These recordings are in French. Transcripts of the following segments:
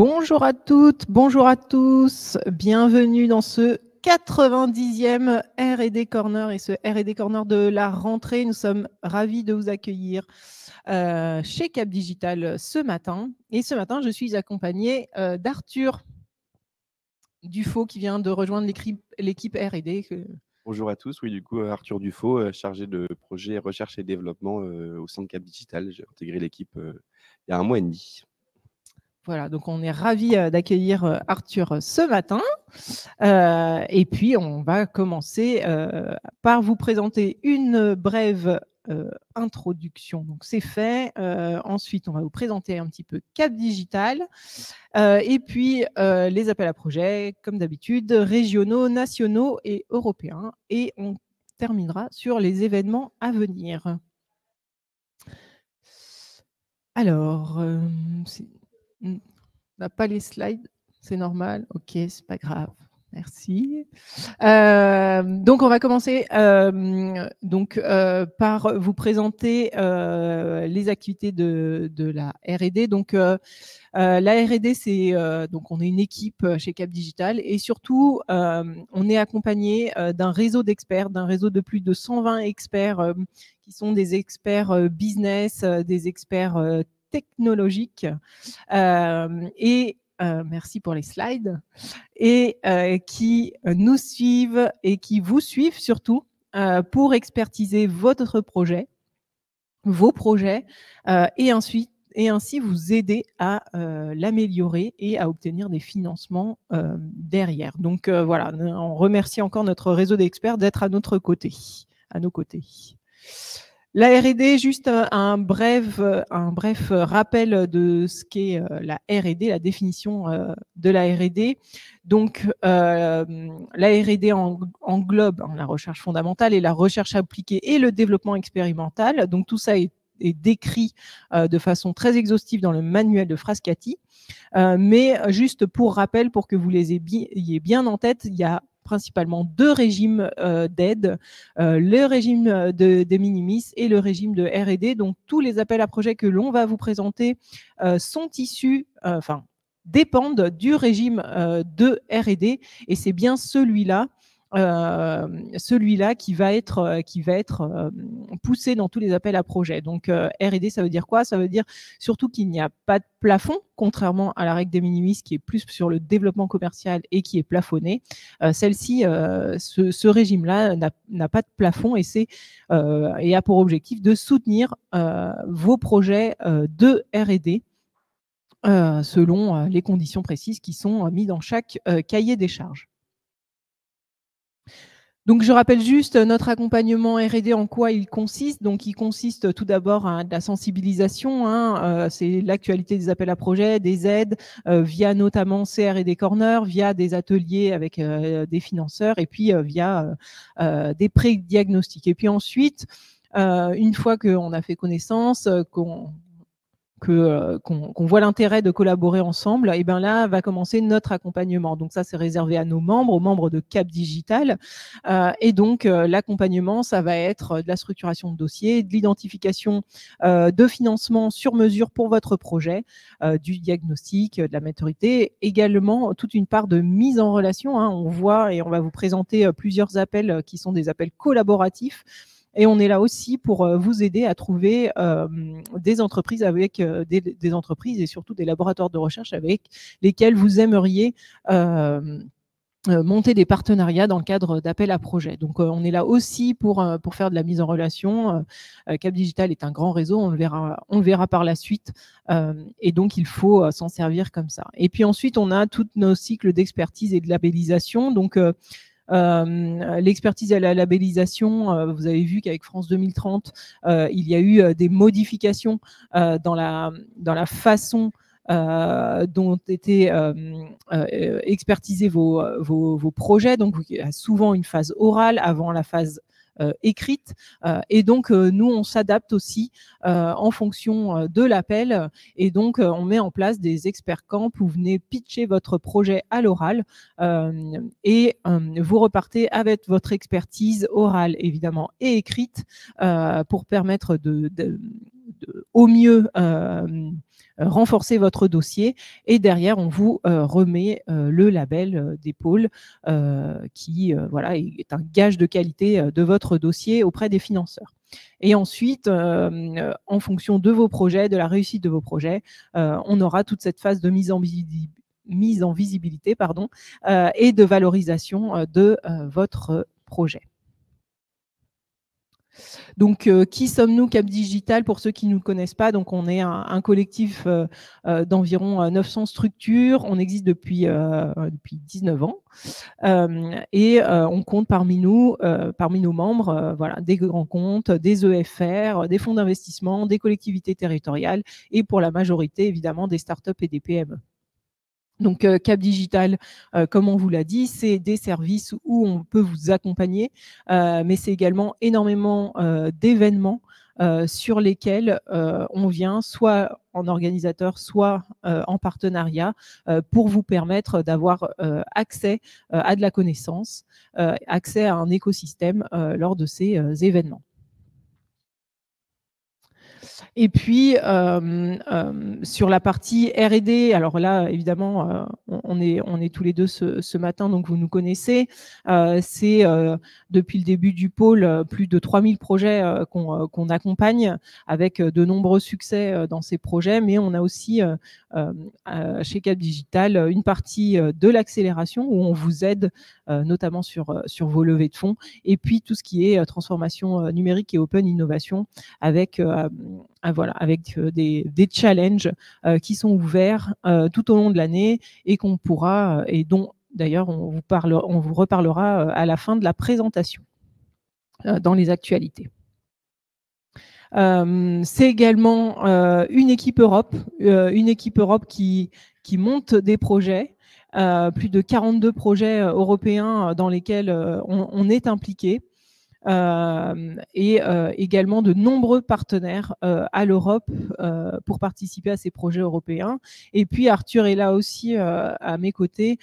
Bonjour à toutes, bonjour à tous, bienvenue dans ce 90e R&D Corner et ce R&D Corner de la rentrée. Nous sommes ravis de vous accueillir chez Cap Digital ce matin. Et ce matin, je suis accompagnée d'Arthur Dufaux qui vient de rejoindre l'équipe R&D. Bonjour à tous, oui, du coup, Arthur Dufaux, chargé de projet recherche et développement au sein de Cap Digital. J'ai intégré l'équipe il y a 1 mois et demi. Voilà, donc on est ravis d'accueillir Arthur ce matin. Et puis, on va commencer par vous présenter une brève introduction. Donc, c'est fait. Ensuite, on va vous présenter un petit peu Cap Digital. Et puis, les appels à projets, comme d'habitude, régionaux, nationaux et européens. Et on terminera sur les événements à venir. Alors, on n'a pas les slides, c'est normal. Ok, c'est pas grave. Merci. Donc, on va commencer par vous présenter les activités de la R&D. Donc, la R&D, c'est donc on est une équipe chez Cap Digital et surtout, on est accompagné d'un réseau d'experts, d'un réseau de plus de 120 experts qui sont des experts business, des experts technologiques et merci pour les slides, et qui nous suivent et qui vous suivent surtout pour expertiser votre projet, vos projets, et ainsi vous aider à l'améliorer et à obtenir des financements derrière. Donc voilà, on remercie encore notre réseau d'experts d'être à nos côtés. La R&D, juste un bref rappel de ce qu'est la R&D, la définition de la R&D. Donc, la R&D englobe la recherche fondamentale et la recherche appliquée et le développement expérimental. Donc, tout ça est décrit de façon très exhaustive dans le manuel de Frascati. Mais juste pour rappel, pour que vous les ayez bien en tête, il y a principalement 2 régimes d'aide, le régime de minimis et le régime de R&D. Donc, tous les appels à projets que l'on va vous présenter sont issus, dépendent du régime de R&D, et c'est bien celui-là qui va être poussé dans tous les appels à projets. Donc, R&D, ça veut dire quoi? Ça veut dire surtout qu'il n'y a pas de plafond, contrairement à la règle des minimis qui est plus sur le développement commercial et qui est plafonné. Celle-ci, ce régime-là n'a pas de plafond et a pour objectif de soutenir vos projets de R&D selon les conditions précises qui sont mises dans chaque cahier des charges. Donc, je rappelle juste notre accompagnement R&D, en quoi il consiste. Donc, il consiste tout d'abord à de la sensibilisation. C'est l'actualité des appels à projets, des aides, via notamment R&D Corner, via des ateliers avec des financeurs et puis via des pré-diagnostics. Et puis ensuite, une fois qu'on a fait connaissance, qu'on voit l'intérêt de collaborer ensemble, et bien là va commencer notre accompagnement. Donc ça, c'est réservé à nos membres, aux membres de Cap Digital. Et donc l'accompagnement, ça va être de la structuration de dossiers, de l'identification de financement sur mesure pour votre projet, du diagnostic, de la maturité, également toute une part de mise en relation. On voit et on va vous présenter plusieurs appels qui sont des appels collaboratifs. Et on est là aussi pour vous aider à trouver des entreprises avec des entreprises et surtout des laboratoires de recherche avec lesquels vous aimeriez monter des partenariats dans le cadre d'appels à projets. Donc, on est là aussi pour faire de la mise en relation. Cap Digital est un grand réseau, on le verra par la suite. Et donc, il faut s'en servir comme ça. Et puis ensuite, on a tous nos cycles d'expertise et de labellisation. Donc, l'expertise et la labellisation, vous avez vu qu'avec France 2030, il y a eu des modifications dans la façon dont étaient expertisés vos projets. Donc, il y a souvent une phase orale avant la phase écrite, et donc nous on s'adapte aussi en fonction de l'appel, et donc on met en place des experts camp où vous venez pitcher votre projet à l'oral et vous repartez avec votre expertise orale évidemment et écrite pour permettre au mieux renforcer votre dossier, et derrière on vous remet le label des pôles qui voilà, est un gage de qualité de votre dossier auprès des financeurs. Et ensuite, en fonction de vos projets, de la réussite de vos projets, on aura toute cette phase de mise en visibilité et de valorisation de votre projet. Donc, qui sommes-nous, Cap Digital, pour ceux qui ne nous connaissent pas? Donc, on est un collectif d'environ 900 structures. On existe depuis 19 ans. Et on compte parmi nos membres voilà, des grands comptes, des EFR, des fonds d'investissement, des collectivités territoriales et pour la majorité, évidemment, des startups et des PME. Donc, Cap Digital, comme on vous l'a dit, c'est des services où on peut vous accompagner, mais c'est également énormément d'événements sur lesquels on vient soit en organisateur, soit en partenariat pour vous permettre d'avoir accès à de la connaissance, accès à un écosystème lors de ces événements. Et puis, sur la partie R&D, alors là, évidemment, on est tous les deux ce matin, donc vous nous connaissez. C'est depuis le début du pôle, plus de 3000 projets qu'on accompagne, avec de nombreux succès dans ces projets, mais on a aussi chez Cap Digital une partie de l'accélération où on vous aide notamment sur vos levées de fonds, et puis tout ce qui est transformation numérique et open innovation avec des challenges qui sont ouverts tout au long de l'année et qu'on pourra, et dont d'ailleurs on vous reparlera à la fin de la présentation dans les actualités. C'est également une équipe Europe qui monte des projets, plus de 42 projets européens dans lesquels on est impliqué. Et également de nombreux partenaires à l'Europe pour participer à ces projets européens. Et puis Arthur est là aussi à mes côtés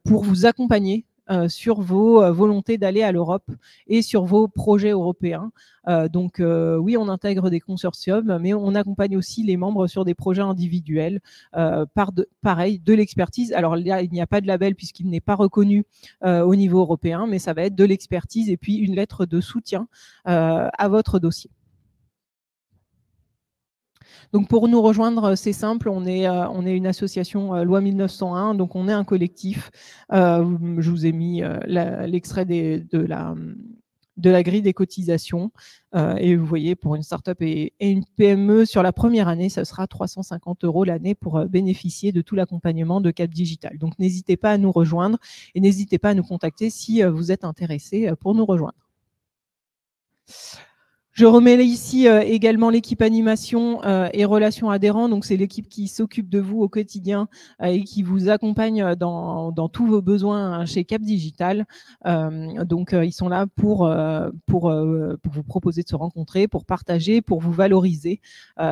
pour vous accompagner sur vos volontés d'aller à l'Europe et sur vos projets européens. Donc oui, on intègre des consortiums, mais on accompagne aussi les membres sur des projets individuels pareil, de l'expertise. Alors là, il n'y a pas de label puisqu'il n'est pas reconnu au niveau européen, mais ça va être de l'expertise et puis une lettre de soutien à votre dossier. Donc pour nous rejoindre, c'est simple, on est une association loi 1901, donc on est un collectif. Je vous ai mis l'extrait de la grille des cotisations. Et vous voyez, pour une start-up et une PME, sur la première année, ça sera 350 € l'année pour bénéficier de tout l'accompagnement de Cap Digital. Donc n'hésitez pas à nous rejoindre et n'hésitez pas à nous contacter si vous êtes intéressé pour nous rejoindre. Je remets ici également l'équipe animation et relations adhérents. Donc, c'est l'équipe qui s'occupe de vous au quotidien et qui vous accompagne dans tous vos besoins chez Cap Digital. Donc, ils sont là pour vous proposer de se rencontrer, pour partager, pour vous valoriser.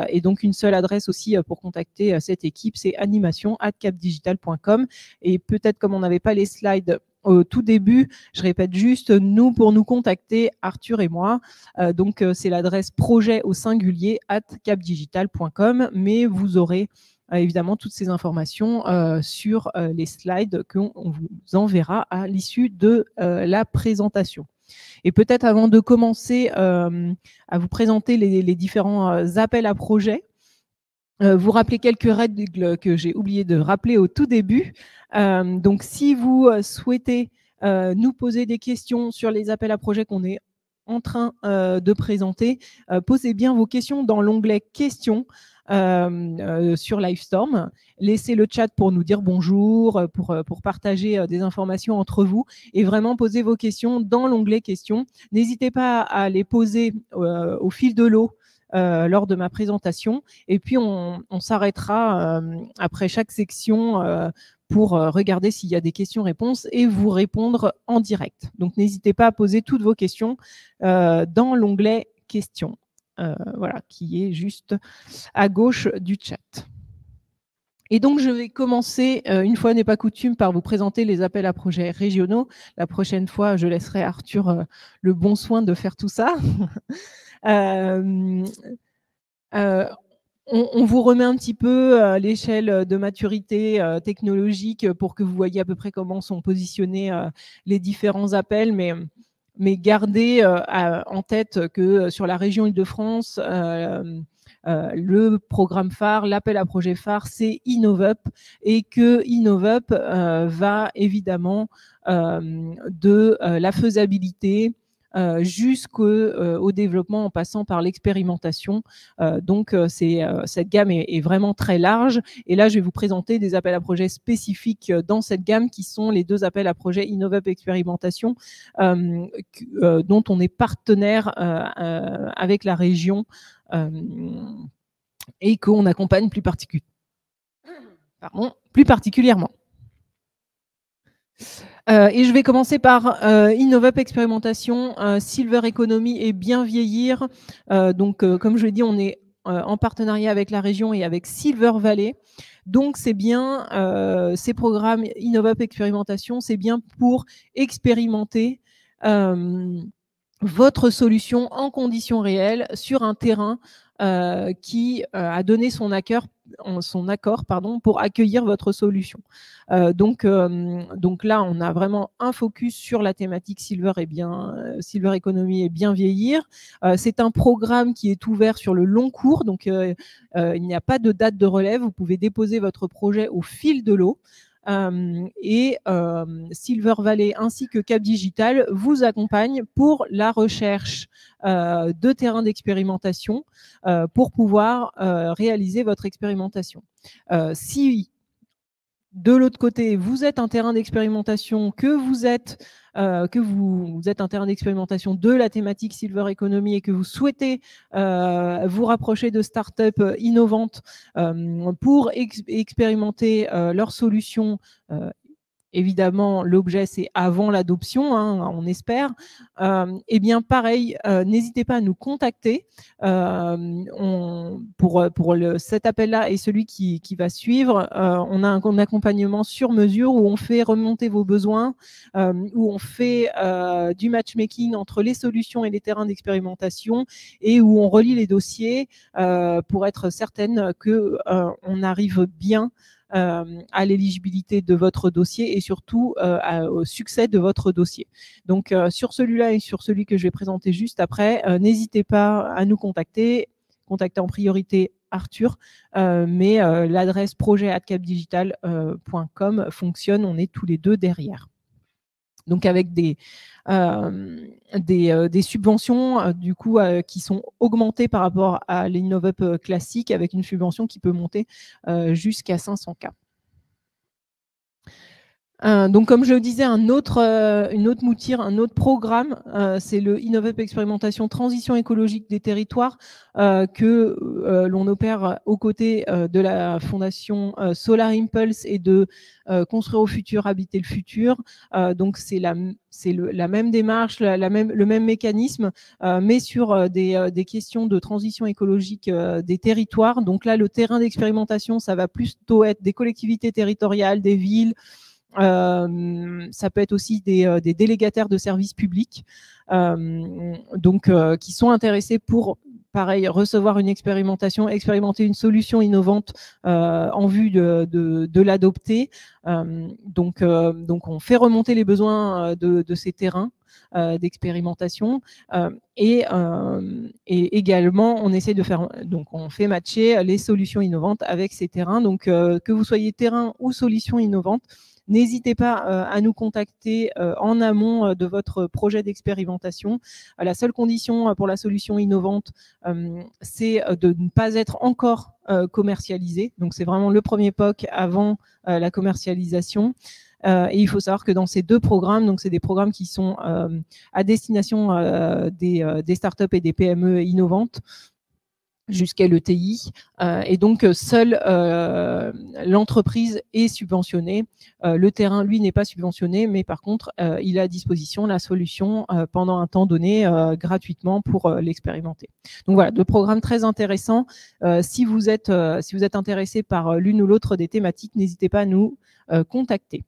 Et donc, une seule adresse aussi pour contacter cette équipe, c'est animation@capdigital.com. Et peut-être, comme on n'avait pas les slides au tout début, je répète juste, nous, pour nous contacter, Arthur et moi, donc c'est l'adresse projet au singulier @capdigital.com, mais vous aurez évidemment toutes ces informations sur les slides qu'on vous enverra à l'issue de la présentation. Et peut-être avant de commencer à vous présenter les différents appels à projets, vous rappelez quelques règles que j'ai oublié de rappeler au tout début. Donc, si vous souhaitez nous poser des questions sur les appels à projets qu'on est en train de présenter, posez bien vos questions dans l'onglet questions sur Livestorm. Laissez le chat pour nous dire bonjour, pour partager des informations entre vous, et vraiment posez vos questions dans l'onglet questions. N'hésitez pas à les poser au fil de l'eau lors de ma présentation, et puis on s'arrêtera après chaque section pour regarder s'il y a des questions-réponses et vous répondre en direct. Donc n'hésitez pas à poser toutes vos questions dans l'onglet questions, voilà, qui est juste à gauche du chat. Et donc, je vais commencer, une fois n'est pas coutume, par vous présenter les appels à projets régionaux. La prochaine fois, je laisserai Arthur le bon soin de faire tout ça. On vous remet un petit peu l'échelle de maturité technologique pour que vous voyez à peu près comment sont positionnés les différents appels, mais gardez en tête que sur la région Île-de-France, le programme phare, l'appel à projet phare, c'est InnovUp, et que InnovUp va évidemment de la faisabilité jusqu'au développement en passant par l'expérimentation. Donc, cette gamme est vraiment très large. Et là, je vais vous présenter des appels à projets spécifiques dans cette gamme qui sont les 2 appels à projets InnovUp Expérimentation dont on est partenaire avec la région et qu'on accompagne plus particulièrement. Et je vais commencer par InnovUp Expérimentation, Silver Economy et Bien Vieillir. Donc, comme je l'ai dit, on est en partenariat avec la région et avec Silver Valley. Donc, c'est bien, ces programmes InnovUp Expérimentation, c'est bien pour expérimenter votre solution en conditions réelles sur un terrain qui a donné son accord pour accueillir votre solution. Donc là, on a vraiment un focus sur la thématique Silver Economy et Bien Vieillir. C'est un programme qui est ouvert sur le long cours, donc il n'y a pas de date de relève. Vous pouvez déposer votre projet au fil de l'eau. Silver Valley ainsi que Cap Digital vous accompagnent pour la recherche de terrains d'expérimentation pour pouvoir réaliser votre expérimentation. Si de l'autre côté, vous êtes un terrain d'expérimentation, que vous êtes un terrain d'expérimentation de la thématique Silver Economy et que vous souhaitez vous rapprocher de startups innovantes pour expérimenter leurs solutions. Évidemment, l'objet, c'est avant l'adoption, hein, on espère. Eh bien, pareil, n'hésitez pas à nous contacter pour cet appel-là et celui qui va suivre. On a un accompagnement sur mesure où on fait remonter vos besoins, où on fait du matchmaking entre les solutions et les terrains d'expérimentation et où on relie les dossiers pour être certaine qu'on arrive bien à l'éligibilité de votre dossier et surtout au succès de votre dossier. Donc, sur celui-là et sur celui que je vais présenter juste après, n'hésitez pas à nous contacter. Contactez en priorité Arthur, mais l'adresse projet@capdigital.com fonctionne, on est tous les deux derrière. Donc, avec des subventions du coup qui sont augmentées par rapport à l'InnovUp classique, avec une subvention qui peut monter jusqu'à 500K. Donc, comme je le disais, une autre mouture, un autre programme, c'est le InnovUp Expérimentation Transition écologique des territoires que l'on opère aux côtés de la fondation Solar Impulse et de Construire au futur, habiter le futur. Donc, c'est la même démarche, le même mécanisme, mais sur des questions de transition écologique des territoires. Donc là, le terrain d'expérimentation, ça va plutôt être des collectivités territoriales, des villes. Ça peut être aussi des délégataires de services publics qui sont intéressés pour, pareil, recevoir une expérimentation, expérimenter une solution innovante en vue de l'adopter. Donc, on fait remonter les besoins de ces terrains d'expérimentation et également on essaie de faire, donc on fait matcher les solutions innovantes avec ces terrains. Donc, que vous soyez terrain ou solution innovante, n'hésitez pas à nous contacter en amont de votre projet d'expérimentation. La seule condition pour la solution innovante, c'est de ne pas être encore commercialisé. Donc, c'est vraiment le premier POC avant la commercialisation. Et il faut savoir que dans ces 2 programmes, donc c'est des programmes qui sont à destination des startups et des PME innovantes, jusqu'à l'ETI, et donc seule l'entreprise est subventionnée. Le terrain, lui, n'est pas subventionné, mais par contre, il a à disposition la solution pendant un temps donné gratuitement pour l'expérimenter. Donc voilà, 2 programmes très intéressants. Si vous êtes intéressé par l'une ou l'autre des thématiques, n'hésitez pas à nous contacter.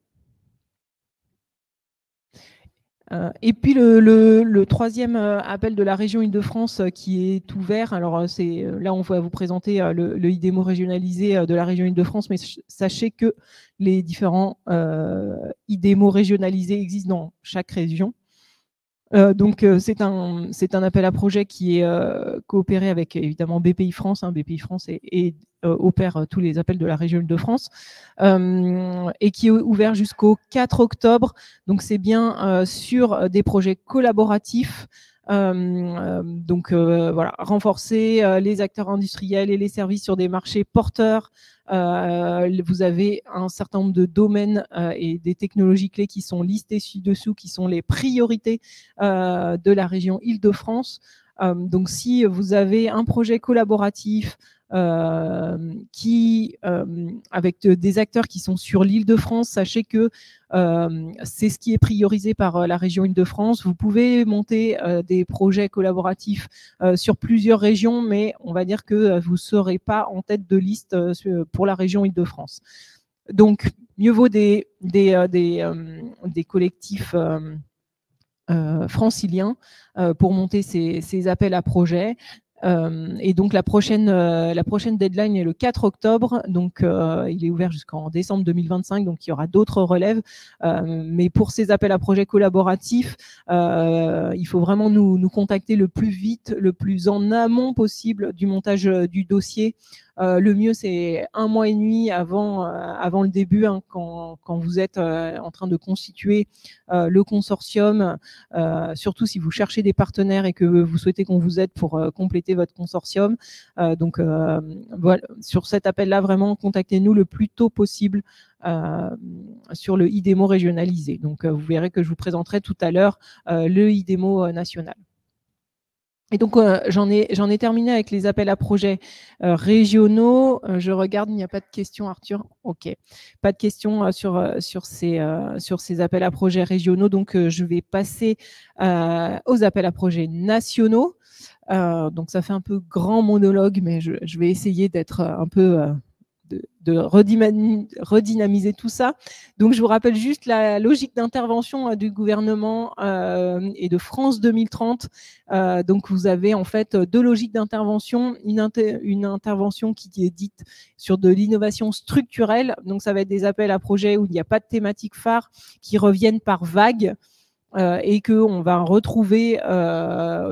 Et puis le troisième appel de la région Île-de-France qui est ouvert, alors là on va vous présenter le IDEMO régionalisé de la région Île-de-France, mais sachez que les différents IDEMO régionalisés existent dans chaque région. Donc c'est un appel à projet qui est coopéré avec évidemment BPI France. BPI France opère tous les appels de la région Île-de-France et qui est ouvert jusqu'au 4 octobre. Donc c'est bien sur des projets collaboratifs. Donc voilà, renforcer les acteurs industriels et les services sur des marchés porteurs. Vous avez un certain nombre de domaines et des technologies clés qui sont listées ci-dessous, qui sont les priorités de la région Île-de-France. Donc si vous avez un projet collaboratif avec des acteurs qui sont sur l'Île-de-France, sachez que c'est ce qui est priorisé par la région Île-de-France. Vous pouvez monter des projets collaboratifs sur plusieurs régions, mais on va dire que vous ne serez pas en tête de liste pour la région Île-de-France. Donc, mieux vaut des collectifs franciliens pour monter ces appels à projets. Et donc la prochaine deadline est le 4 octobre, donc il est ouvert jusqu'en décembre 2025, donc il y aura d'autres relèves. Mais pour ces appels à projets collaboratifs, il faut vraiment nous contacter le plus vite, le plus en amont possible du montage du dossier. Le mieux, c'est 1 mois et demi avant le début, quand vous êtes en train de constituer le consortium, surtout si vous cherchez des partenaires et que vous souhaitez qu'on vous aide pour compléter votre consortium. Donc voilà, sur cet appel-là, vraiment, contactez-nous le plus tôt possible sur le IDEMO régionalisé. Donc vous verrez que je vous présenterai tout à l'heure le IDEMO national. Et donc, j'en ai terminé avec les appels à projets régionaux. Je regarde, il n'y a pas de questions, Arthur. OK. Pas de questions sur ces appels à projets régionaux. Donc, je vais passer aux appels à projets nationaux. Donc, ça fait un peu grand monologue, mais je vais essayer d'être un peu... de redynamiser tout ça. Donc, je vous rappelle juste la logique d'intervention du gouvernement et de France 2030. Donc, vous avez en fait 2 logiques d'intervention. Une intervention qui est dite sur de l'innovation structurelle. Donc, ça va être des appels à projets où il n'y a pas de thématique phare qui reviennent par vague. Et qu'on va retrouver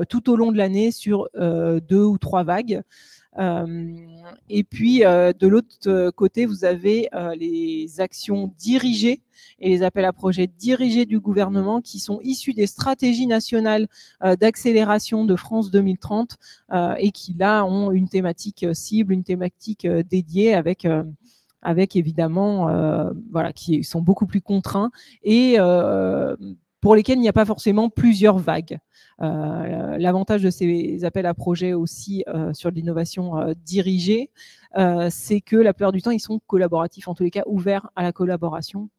tout au long de l'année sur 2 ou 3 vagues. Et puis, de l'autre côté, vous avez les actions dirigées et les appels à projets dirigés du gouvernement qui sont issus des stratégies nationales d'accélération de France 2030 et qui, là, ont une thématique cible, une thématique dédiée avec évidemment, voilà, qui sont beaucoup plus contraints et pour lesquels il n'y a pas forcément plusieurs vagues. L'avantage de ces appels à projets aussi sur l'innovation dirigée, c'est que la plupart du temps, ils sont collaboratifs, en tous les cas ouverts à la collaboration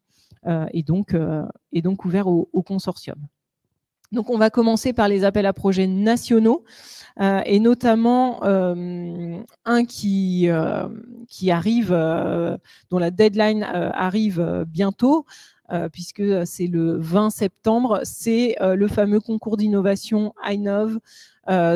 et donc ouverts au consortium. Donc, on va commencer par les appels à projets nationaux et notamment un qui arrive, dont la deadline arrive bientôt, puisque c'est le 20 septembre, c'est le fameux concours d'innovation iNov.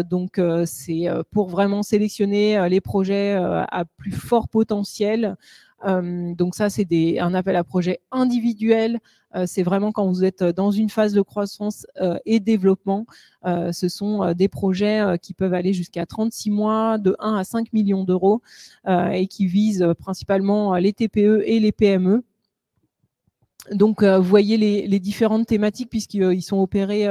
Donc, c'est pour vraiment sélectionner les projets à plus fort potentiel. Donc ça, c'est un appel à projet individuel. C'est vraiment quand vous êtes dans une phase de croissance et développement. Ce sont des projets qui peuvent aller jusqu'à 36 mois, de 1 à 5 millions d'euros et qui visent principalement les TPE et les PME. Donc, vous voyez les différentes thématiques puisqu'ils sont opérés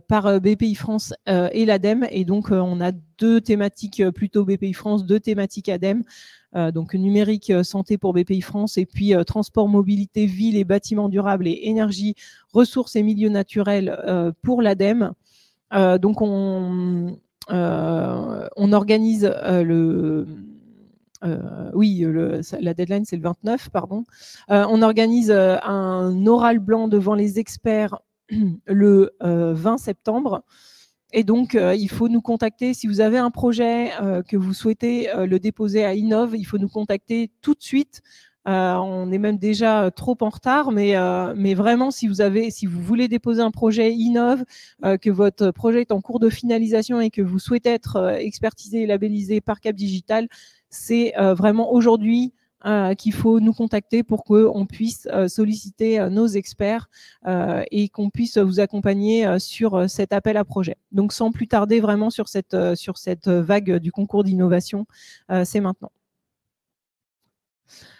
par BPI France et l'ADEME. Et donc, on a 2 thématiques plutôt BPI France, 2 thématiques ADEME. Donc, numérique santé pour BPI France et puis transport, mobilité, ville et bâtiments durables et énergie, ressources et milieux naturels pour l'ADEME. Donc, on organise la deadline, c'est le 29, pardon. On organise un oral blanc devant les experts le 20 septembre. Et donc, il faut nous contacter. Si vous avez un projet que vous souhaitez le déposer à Innov, il faut nous contacter tout de suite On est même déjà trop en retard, mais vraiment, si vous voulez déposer un projet innove, que votre projet est en cours de finalisation et que vous souhaitez être expertisé et labellisé par Cap Digital, c'est vraiment aujourd'hui qu'il faut nous contacter pour qu'on puisse solliciter nos experts et qu'on puisse vous accompagner sur cet appel à projet. Donc, sans plus tarder vraiment sur cette vague du concours d'innovation, c'est maintenant.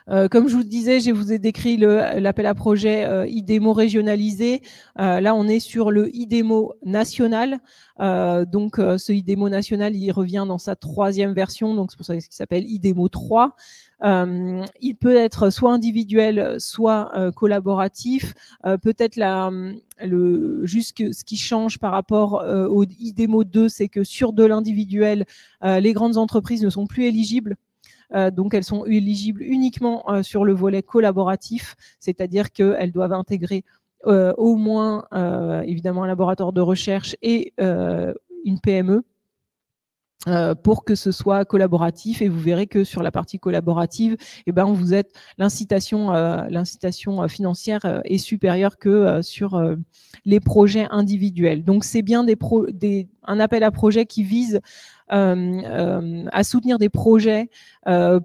Comme je vous le disais, je vous ai décrit l'appel à projet IDEMO régionalisé. Là, on est sur le IDEMO national. Donc, ce IDEMO national, il revient dans sa 3e version. Donc, c'est pour ça qu'il s'appelle IDEMO 3. Il peut être soit individuel, soit collaboratif. Peut-être juste ce qui change par rapport au IDEMO 2, c'est que sur de l'individuel, les grandes entreprises ne sont plus éligibles. Donc, elles sont éligibles uniquement sur le volet collaboratif, c'est-à-dire qu'elles doivent intégrer au moins, évidemment, un laboratoire de recherche et une PME. Pour que ce soit collaboratif, et vous verrez que sur la partie collaborative, vous êtes l'incitation financière est supérieure que sur les projets individuels. Donc c'est bien un appel à projet qui vise à soutenir des projets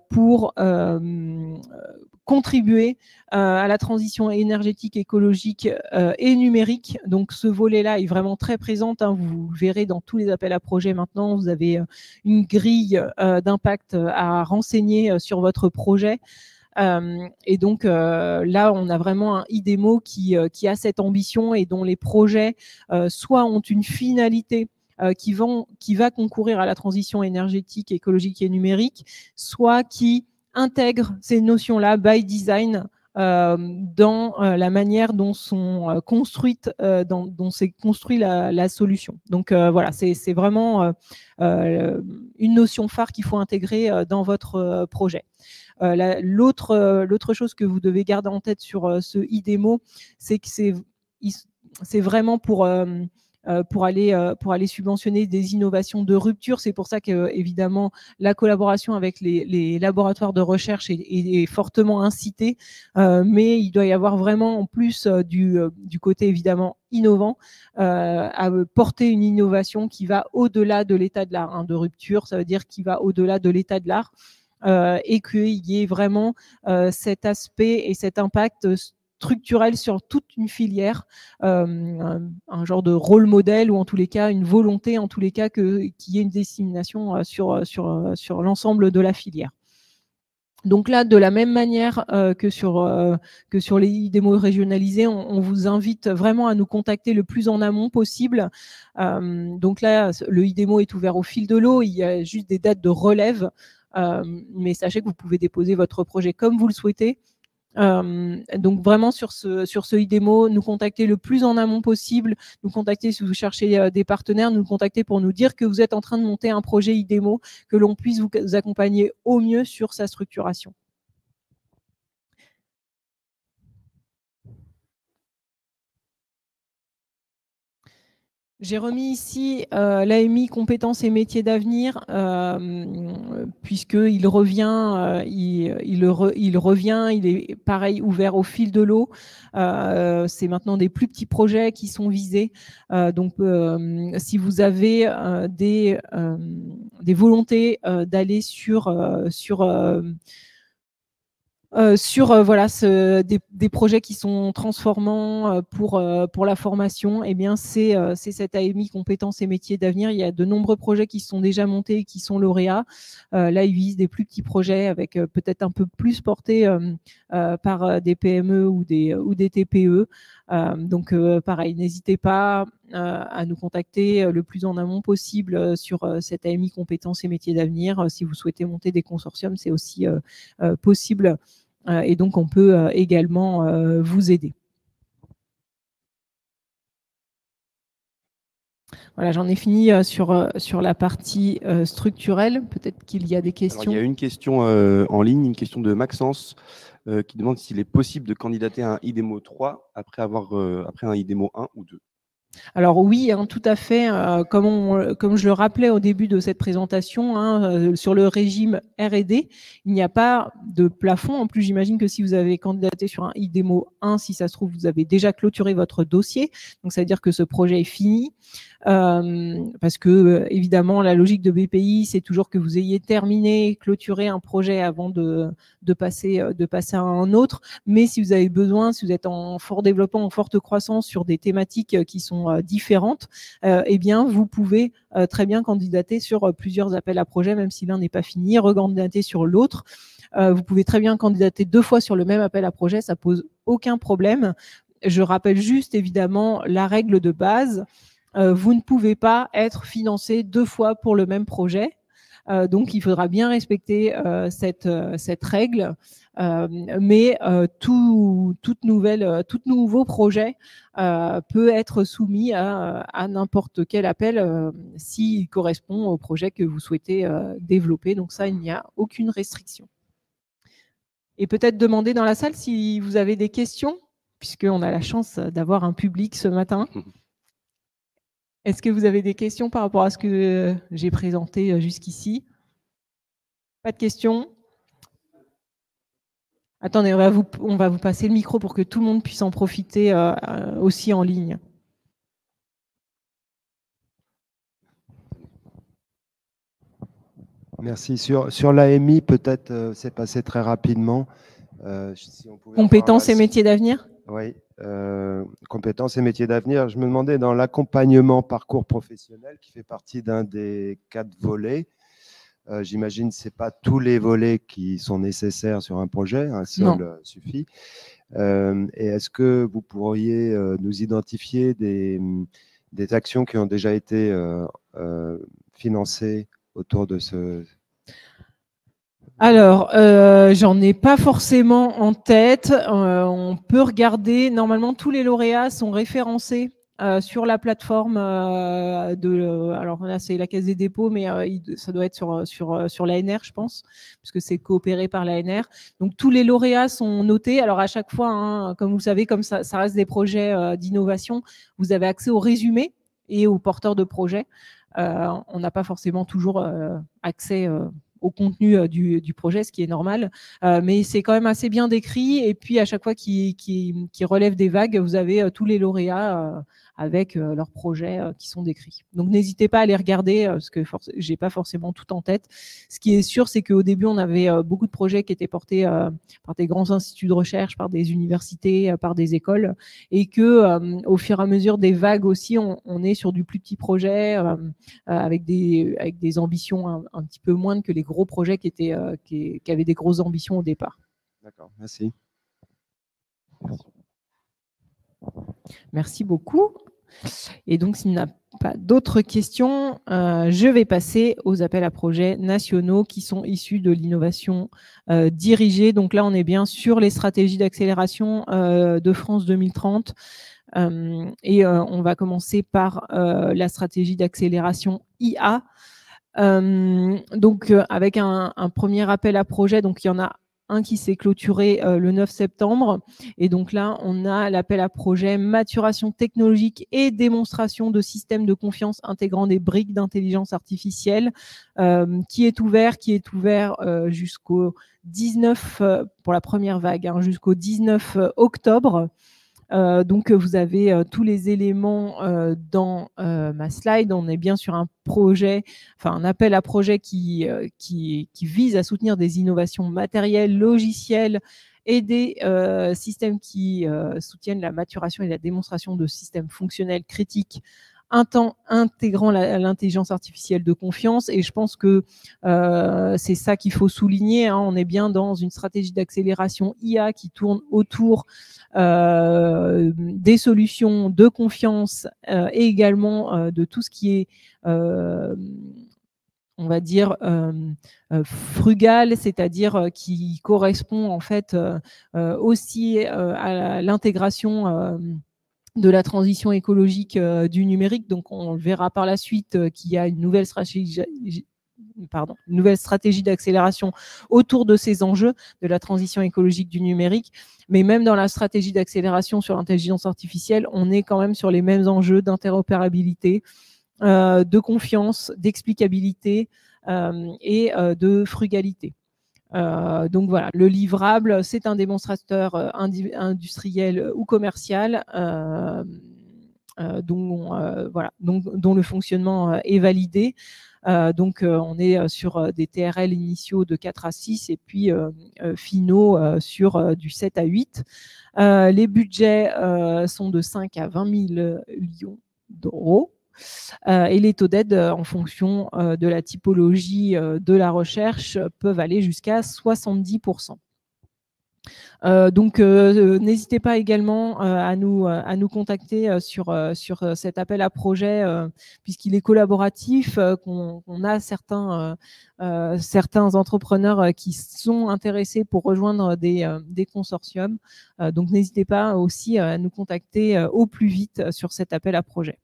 pour contribuer à la transition énergétique, écologique et numérique. Donc ce volet-là est vraiment très présent. Vous le verrez dans tous les appels à projets maintenant. Vous avez une grille d'impact à renseigner sur votre projet. Et donc là, on a vraiment un IDEMO qui a cette ambition et dont les projets soit ont une finalité qui va concourir à la transition énergétique, écologique et numérique, soit qui intègre ces notions-là by design dans la manière dont sont construites, dont s'est construit la solution. Donc voilà, c'est vraiment une notion phare qu'il faut intégrer dans votre projet. L'autre chose que vous devez garder en tête sur ce IDEMO, c'est que c'est vraiment pour aller subventionner des innovations de rupture. C'est pour ça que, évidemment, la collaboration avec les laboratoires de recherche est fortement incitée, mais il doit y avoir vraiment, en plus du côté, évidemment, innovant, à porter une innovation qui va au-delà de l'état de l'art. De rupture, ça veut dire qui va au-delà de l'état de l'art, et qu'il y ait vraiment cet aspect et cet impact structurel sur toute une filière, un genre de rôle modèle, ou en tous les cas une volonté, en tous les cas qu'il y ait une dissémination sur l'ensemble de la filière. Donc là, de la même manière que sur les IDEMO régionalisés, on vous invite vraiment à nous contacter le plus en amont possible. Donc là, le IDEMO est ouvert au fil de l'eau, il y a juste des dates de relève, mais sachez que vous pouvez déposer votre projet comme vous le souhaitez. Donc vraiment sur ce IDEMO, nous contacter le plus en amont possible, nous contacter si vous cherchez des partenaires, nous contacter pour nous dire que vous êtes en train de monter un projet IDEMO, que l'on puisse vous accompagner au mieux sur sa structuration. J'ai remis ici l'AMI compétences et métiers d'avenir, puisqu'il revient, il revient, il est pareil ouvert au fil de l'eau. C'est maintenant des plus petits projets qui sont visés. Donc, si vous avez des volontés d'aller sur voilà, des projets qui sont transformants pour la formation, eh bien c'est cette AMI compétences et métiers d'avenir. Il y a de nombreux projets qui sont déjà montés et qui sont lauréats. Là, ils visent des plus petits projets avec peut-être un peu plus portés par des PME ou des TPE. Donc pareil, n'hésitez pas à nous contacter le plus en amont possible sur cette AMI compétences et métiers d'avenir. Si vous souhaitez monter des consortiums, c'est aussi possible, et donc on peut également vous aider. Voilà, j'en ai fini sur la partie structurelle. Peut-être qu'il y a des questions. Alors, il y a une question en ligne, une question de Maxence qui demande s'il est possible de candidater à un IDEMO 3 après un IDEMO 1 ou 2. Alors oui, hein, tout à fait. Comme je le rappelais au début de cette présentation, hein, sur le régime R&D, il n'y a pas de plafond. En plus, j'imagine que si vous avez candidaté sur un IDEMO 1, si ça se trouve, vous avez déjà clôturé votre dossier. Donc, ça veut dire que ce projet est fini. Parce que évidemment, la logique de BPI, c'est toujours que vous ayez terminé, clôturé un projet avant de passer à un autre. Mais si vous avez besoin, si vous êtes en fort développement, en forte croissance sur des thématiques qui sont différentes, eh bien, vous pouvez très bien candidater sur plusieurs appels à projets, même si l'un n'est pas fini, recandidater sur l'autre. Vous pouvez très bien candidater 2 fois sur le même appel à projet, ça pose aucun problème. Je rappelle juste évidemment la règle de base. Vous ne pouvez pas être financé 2 fois pour le même projet. Donc, il faudra bien respecter cette règle. Mais tout nouveau projet peut être soumis à n'importe quel appel s'il correspond au projet que vous souhaitez développer. Donc ça, il n'y a aucune restriction. Et peut-être demander dans la salle si vous avez des questions, puisqu'on a la chance d'avoir un public ce matin. Est-ce que vous avez des questions par rapport à ce que j'ai présenté jusqu'ici? Pas de questions? Attendez, on va vous passer le micro pour que tout le monde puisse en profiter aussi en ligne. Merci. Sur l'AMI, peut-être c'est passé très rapidement. Si on pouvait compétences et métiers d'avenir? Oui, compétences et métiers d'avenir. Je me demandais dans l'accompagnement parcours professionnel qui fait partie d'un des 4 volets. J'imagine que ce n'est pas tous les volets qui sont nécessaires sur un projet, un seul suffit. Et est-ce que vous pourriez nous identifier des actions qui ont déjà été financées autour de ce... Alors, j'en ai pas forcément en tête. On peut regarder. Normalement, tous les lauréats sont référencés sur la plateforme alors là, c'est la Caisse des dépôts, mais ça doit être sur l'ANR, je pense, puisque c'est coopéré par l'ANR. Donc, tous les lauréats sont notés. Alors, à chaque fois, hein, comme vous savez, comme ça reste des projets d'innovation, vous avez accès au résumé et aux porteurs de projets. On n'a pas forcément toujours accès au contenu du projet, ce qui est normal. Mais c'est quand même assez bien décrit. Et puis, à chaque fois qu'il relève des vagues, vous avez tous les lauréats avec leurs projets qui sont décrits. Donc, n'hésitez pas à les regarder, parce que je n'ai pas forcément tout en tête. Ce qui est sûr, c'est qu'au début, on avait beaucoup de projets qui étaient portés par des grands instituts de recherche, par des universités, par des écoles, et que au fur et à mesure des vagues aussi, on est sur du plus petit projet, avec des ambitions un petit peu moindres que les gros projets qui avaient des grosses ambitions au départ. D'accord, merci. Merci beaucoup. Et donc, s'il n'y a pas d'autres questions, je vais passer aux appels à projets nationaux qui sont issus de l'innovation dirigée. Donc là, on est bien sur les stratégies d'accélération de France 2030. Et on va commencer par la stratégie d'accélération IA. Donc, avec un premier appel à projet, donc il y en a un qui s'est clôturé le 9 septembre. Et donc là, on a l'appel à projet maturation technologique et démonstration de systèmes de confiance intégrant des briques d'intelligence artificielle qui est ouvert jusqu'au 19, pour la première vague, hein, jusqu'au 19 octobre. Donc, vous avez tous les éléments dans ma slide. On est bien sur un projet, enfin un appel à projet qui vise à soutenir des innovations matérielles, logicielles et des systèmes qui soutiennent la maturation et la démonstration de systèmes fonctionnels critiques intégrant l'intelligence artificielle de confiance. Et je pense que c'est ça qu'il faut souligner, hein. On est bien dans une stratégie d'accélération IA qui tourne autour des solutions de confiance et également de tout ce qui est on va dire frugal, c'est-à-dire qui correspond en fait aussi à l'intégration de la transition écologique du numérique. Donc, on le verra par la suite qu'il y a une nouvelle stratégie nouvelle stratégie d'accélération autour de ces enjeux de la transition écologique du numérique. Mais même dans la stratégie d'accélération sur l'intelligence artificielle, on est quand même sur les mêmes enjeux d'interopérabilité, de confiance, d'explicabilité et de frugalité. Donc voilà, le livrable, c'est un démonstrateur industriel ou commercial dont le fonctionnement est validé. Donc on est sur des TRL initiaux de 4 à 6 et puis finaux sur du 7 à 8. Les budgets sont de 5 à 20 000 millions d'euros. Et les taux d'aide en fonction de la typologie de la recherche peuvent aller jusqu'à 70%. Donc n'hésitez pas également à nous contacter sur cet appel à projet puisqu'il est collaboratif, qu'on a certains entrepreneurs qui sont intéressés pour rejoindre des consortiums. Donc n'hésitez pas aussi à nous contacter au plus vite sur cet appel à projet.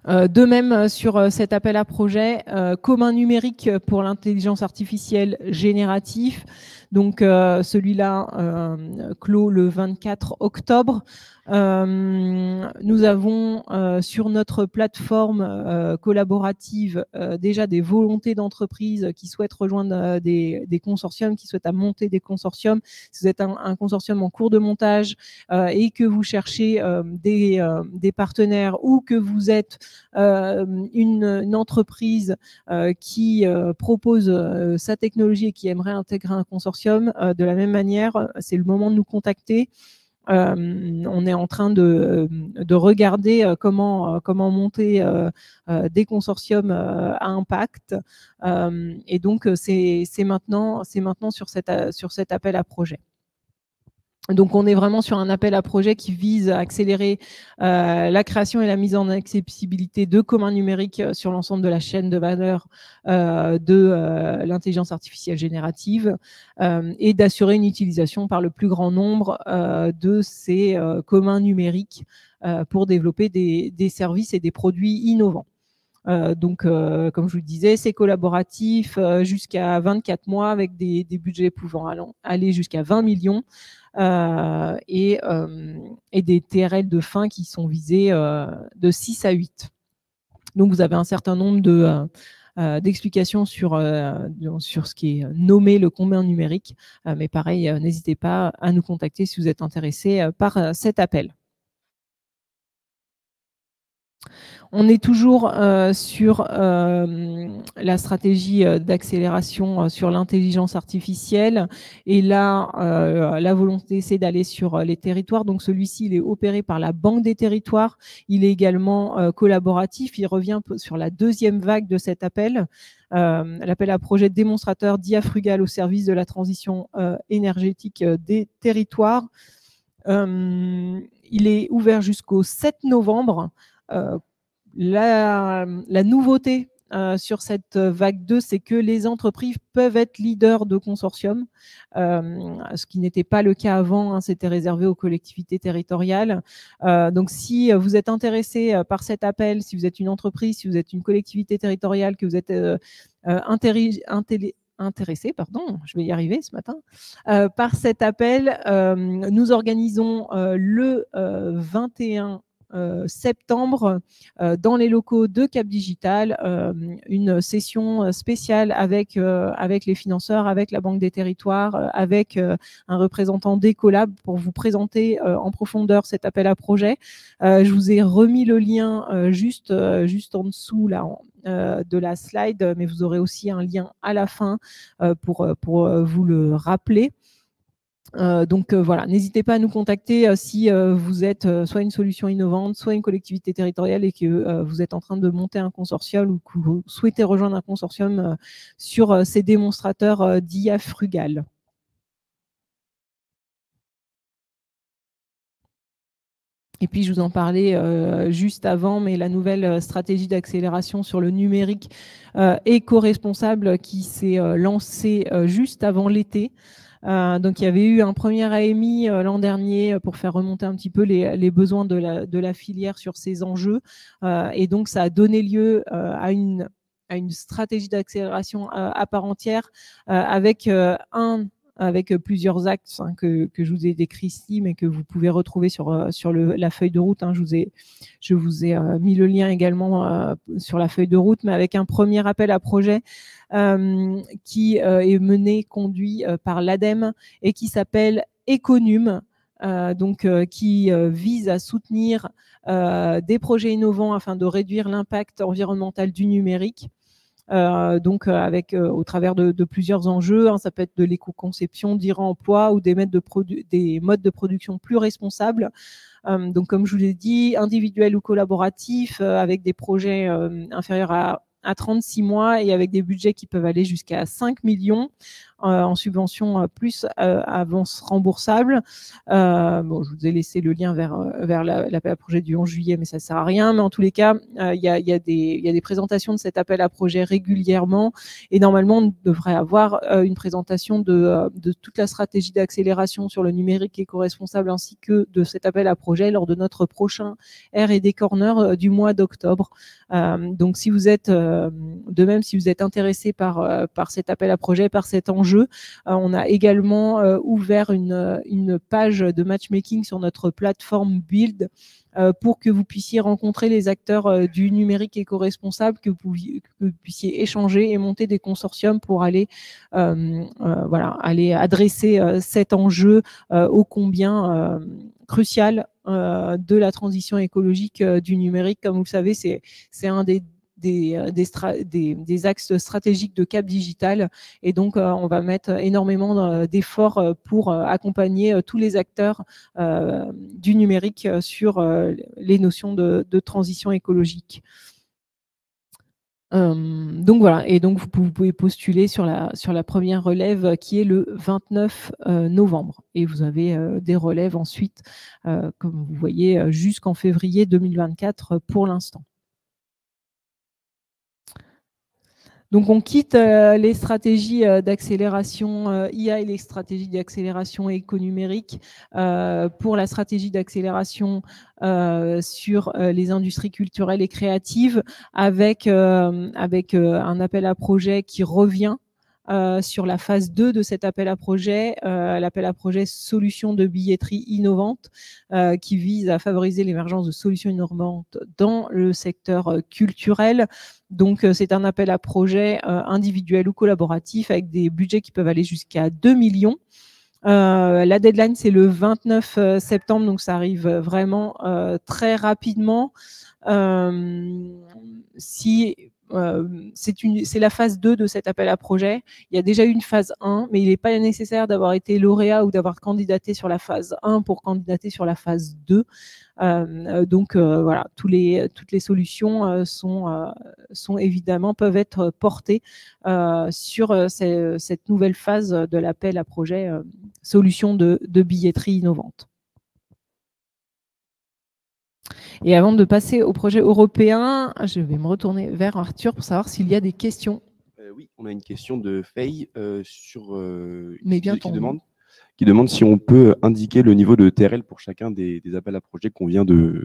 De même, sur cet appel à projet, commun numérique pour l'intelligence artificielle générative. Donc, celui-là clôt le 24 octobre. Nous avons sur notre plateforme collaborative déjà des volontés d'entreprises qui souhaitent rejoindre des consortiums, qui souhaitent monter des consortiums. Si vous êtes un consortium en cours de montage et que vous cherchez des partenaires ou que vous êtes une entreprise qui propose sa technologie et qui aimerait intégrer un consortium, de la même manière, c'est le moment de nous contacter. On est en train de regarder comment monter des consortiums à impact. Et donc, c'est maintenant sur cet appel à projet. Donc, on est vraiment sur un appel à projet qui vise à accélérer la création et la mise en accessibilité de communs numériques sur l'ensemble de la chaîne de valeur de l'intelligence artificielle générative et d'assurer une utilisation par le plus grand nombre de ces communs numériques pour développer des services et des produits innovants. Donc, comme je vous le disais, c'est collaboratif jusqu'à 24 mois avec des budgets pouvant aller jusqu'à 20 millions et des TRL de fin qui sont visés de 6 à 8. Donc, vous avez un certain nombre d'explications sur ce qui est nommé le commun numérique. Mais pareil, n'hésitez pas à nous contacter si vous êtes intéressé par cet appel. On est toujours sur la stratégie d'accélération sur l'intelligence artificielle. Et là, la volonté, c'est d'aller sur les territoires. Donc, celui-ci, il est opéré par la Banque des territoires. Il est également collaboratif. Il revient sur la deuxième vague de cet appel. L'appel à projet démonstrateur d'IA Frugal au service de la transition énergétique des territoires. Il est ouvert jusqu'au 7 novembre. La nouveauté sur cette vague 2, c'est que les entreprises peuvent être leaders de consortiums, ce qui n'était pas le cas avant, hein, c'était réservé aux collectivités territoriales. Donc, si vous êtes intéressé par cet appel, si vous êtes une entreprise, si vous êtes une collectivité territoriale, que vous êtes intéressé, je vais y arriver ce matin, par cet appel, nous organisons le 21 septembre dans les locaux de Cap Digital une session spéciale avec les financeurs, avec la Banque des territoires, avec un représentant d'Ecolab pour vous présenter en profondeur cet appel à projet. Je vous ai remis le lien juste en dessous là, de la slide, mais vous aurez aussi un lien à la fin pour vous le rappeler. Donc voilà, n'hésitez pas à nous contacter si vous êtes soit une solution innovante, soit une collectivité territoriale et que vous êtes en train de monter un consortium ou que vous souhaitez rejoindre un consortium sur ces démonstrateurs d'IA Frugal. Et puis, je vous en parlais juste avant, mais la nouvelle stratégie d'accélération sur le numérique éco-responsable qui s'est lancée juste avant l'été. Donc, il y avait eu un premier AMI l'an dernier pour faire remonter un petit peu les besoins de la filière sur ces enjeux. Et donc, ça a donné lieu à une stratégie d'accélération à part entière avec plusieurs axes que je vous ai décrits ici, mais que vous pouvez retrouver sur la feuille de route. Je vous ai mis le lien également sur la feuille de route, mais avec un premier appel à projet qui est mené, conduit par l'ADEME et qui s'appelle Econum, qui vise à soutenir des projets innovants afin de réduire l'impact environnemental du numérique. Au travers de plusieurs enjeux, ça peut être de l'éco-conception, d'e-emploi ou des modes de production plus responsables. Donc, comme je vous l'ai dit, individuels ou collaboratifs, avec des projets inférieurs à 36 mois et avec des budgets qui peuvent aller jusqu'à 5 millions en subvention plus avance remboursable. Je vous ai laissé le lien vers l'appel à projet du 11 juillet, mais ça ne sert à rien. Mais en tous les cas, il y a des présentations de cet appel à projet régulièrement et normalement, on devrait avoir une présentation de toute la stratégie d'accélération sur le numérique éco-responsable ainsi que de cet appel à projet lors de notre prochain R&D Corner du mois d'octobre. Donc, si vous êtes de même, si vous êtes intéressé par cet appel à projet, par cet enjeu, on a également ouvert une page de matchmaking sur notre plateforme Build pour que vous puissiez rencontrer les acteurs du numérique éco-responsable, que vous puissiez échanger et monter des consortiums pour aller adresser cet enjeu ô combien crucial de la transition écologique du numérique. Comme vous le savez, c'est un des axes stratégiques de Cap Digital, et donc on va mettre énormément d'efforts pour accompagner tous les acteurs du numérique sur les notions de transition écologique. Donc voilà, et donc vous pouvez postuler sur la première relève qui est le 29 novembre, et vous avez des relèves ensuite, comme vous voyez, jusqu'en février 2024 pour l'instant. Donc, on quitte les stratégies d'accélération IA et les stratégies d'accélération éconumérique pour la stratégie d'accélération sur les industries culturelles et créatives avec un appel à projet qui revient sur la phase 2 de cet appel à projet, l'appel à projet solutions de billetterie innovantes qui vise à favoriser l'émergence de solutions innovantes dans le secteur culturel. Donc, c'est un appel à projet individuel ou collaboratif avec des budgets qui peuvent aller jusqu'à 2 millions. La deadline, c'est le 29 septembre, donc ça arrive vraiment très rapidement. C'est la phase 2 de cet appel à projet. Il y a déjà eu une phase 1, mais il n'est pas nécessaire d'avoir été lauréat ou d'avoir candidaté sur la phase 1 pour candidater sur la phase 2. Voilà, toutes les solutions sont évidemment, peuvent être portées sur cette nouvelle phase de l'appel à projet solutions de billetterie innovante. Et avant de passer au projet européen, je vais me retourner vers Arthur pour savoir s'il y a des questions. Oui, on a une question de Faye qui demande si on peut indiquer le niveau de TRL pour chacun des appels à projets qu'on vient de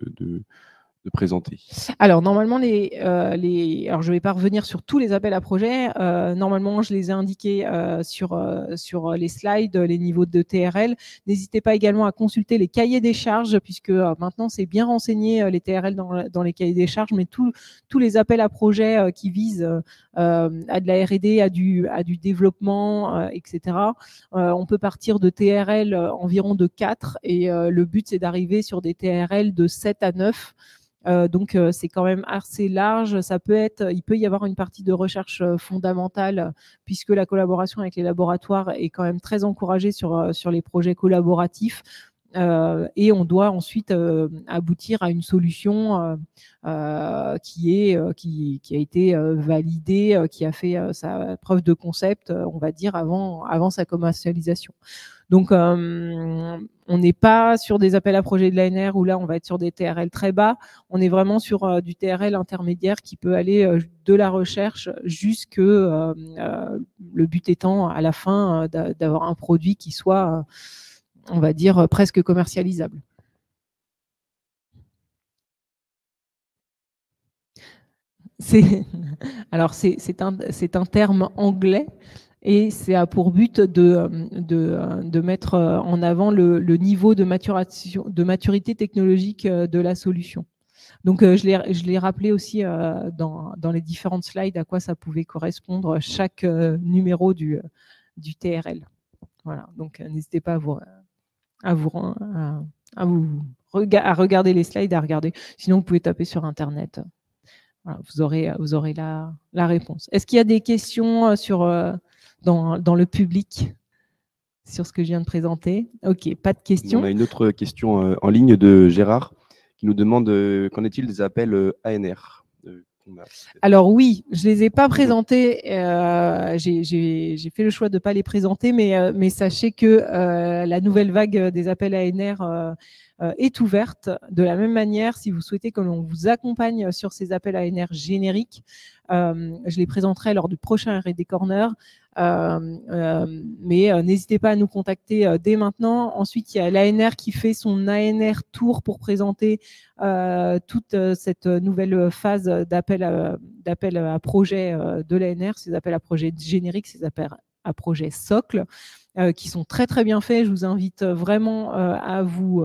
présenter. Alors, normalement, alors je ne vais pas revenir sur tous les appels à projets. Normalement, je les ai indiqués sur les slides, les niveaux de TRL. N'hésitez pas également à consulter les cahiers des charges, puisque maintenant, c'est bien renseigné, les TRL dans les cahiers des charges, mais tous les appels à projets qui visent à de la R&D, à du développement, etc. On peut partir de TRL environ de 4, et le but, c'est d'arriver sur des TRL de 7 à 9. Donc, c'est quand même assez large. Il peut y avoir une partie de recherche fondamentale, puisque la collaboration avec les laboratoires est quand même très encouragée sur les projets collaboratifs. et on doit ensuite aboutir à une solution qui a été validée, qui a fait sa preuve de concept, on va dire, avant sa commercialisation. Donc, on n'est pas sur des appels à projets de l'ANR où là, on va être sur des TRL très bas. On est vraiment sur du TRL intermédiaire qui peut aller de la recherche jusque le but étant à la fin d'avoir un produit qui soit, on va dire, presque commercialisable. Alors, c'est un terme anglais. Et c'est a pour but de mettre en avant le niveau de maturité technologique de la solution. Donc, je l'ai rappelé aussi dans les différentes slides à quoi ça pouvait correspondre chaque numéro du TRL. Voilà, donc n'hésitez pas à regarder les slides, à regarder. Sinon, vous pouvez taper sur Internet. Voilà, vous aurez la réponse. Est-ce qu'il y a des questions dans le public sur ce que je viens de présenter? Ok, pas de questions. On a une autre question en ligne de Gérard qui nous demande qu'en est-il des appels ANR? Alors oui, je ne les ai pas présentés, j'ai fait le choix de ne pas les présenter, mais sachez que la nouvelle vague des appels ANR est ouverte. De la même manière, si vous souhaitez que l'on vous accompagne sur ces appels ANR génériques, je les présenterai lors du prochain R&D Corner. Mais n'hésitez pas à nous contacter dès maintenant. Ensuite, il y a l'ANR qui fait son ANR Tour pour présenter toute cette nouvelle phase d'appel à projet de l'ANR, ces appels à projet génériques, ces appels à projet socle, qui sont très très bien faits. Je vous invite vraiment à vous,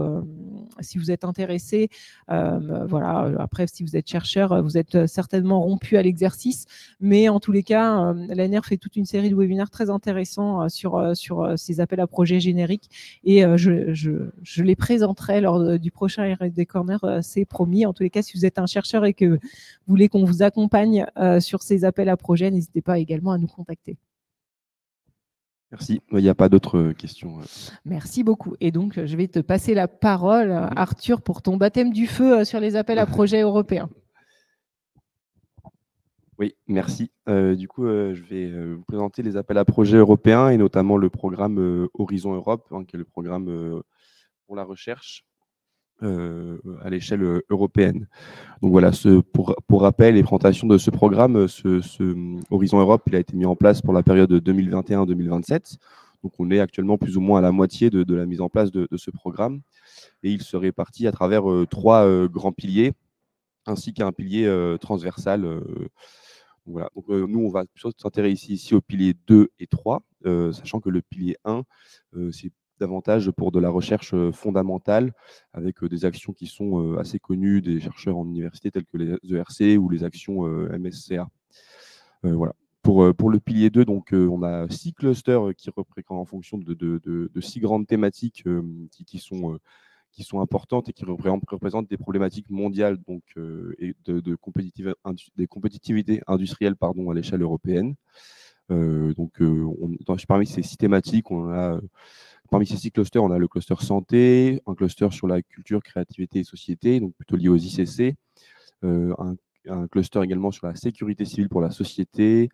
si vous êtes intéressé, voilà. Après, si vous êtes chercheur, vous êtes certainement rompu à l'exercice, mais en tous les cas, l'ANR fait toute une série de webinaires très intéressants sur ces appels à projets génériques, et je les présenterai lors du prochain R&D Corner, c'est promis. En tous les cas, si vous êtes un chercheur et que vous voulez qu'on vous accompagne sur ces appels à projets, n'hésitez pas également à nous contacter. Merci. Il n'y a pas d'autres questions. Merci beaucoup. Et donc, je vais te passer la parole, Arthur, pour ton baptême du feu sur les appels à projets européens. Oui, merci. Du coup, je vais vous présenter les appels à projets européens et notamment le programme Horizon Europe, qui est le programme pour la recherche à l'échelle européenne. Donc voilà, pour rappel et présentation de ce programme, ce Horizon Europe, il a été mis en place pour la période 2021-2027. Donc on est actuellement plus ou moins à la moitié de la mise en place de ce programme. Et il se répartit à travers 3 grands piliers, ainsi qu'un pilier transversal. Voilà. Donc, nous, on va s'intéresser ici au pilier 2 et 3, sachant que le pilier 1, c'est davantage pour de la recherche fondamentale, avec des actions qui sont assez connues des chercheurs en université, telles que les ERC ou les actions MSCA. Voilà. Pour le pilier 2, donc, on a 6 clusters qui représentent en fonction de 6 grandes thématiques qui sont importantes et qui représentent des problématiques mondiales, donc, et des compétitivités industrielles, à l'échelle européenne. Donc, parmi ces 6 thématiques, parmi ces 6 clusters, on a le cluster santé, un cluster sur la culture, créativité et société, donc plutôt lié aux ICC, un cluster également sur la sécurité civile pour la société,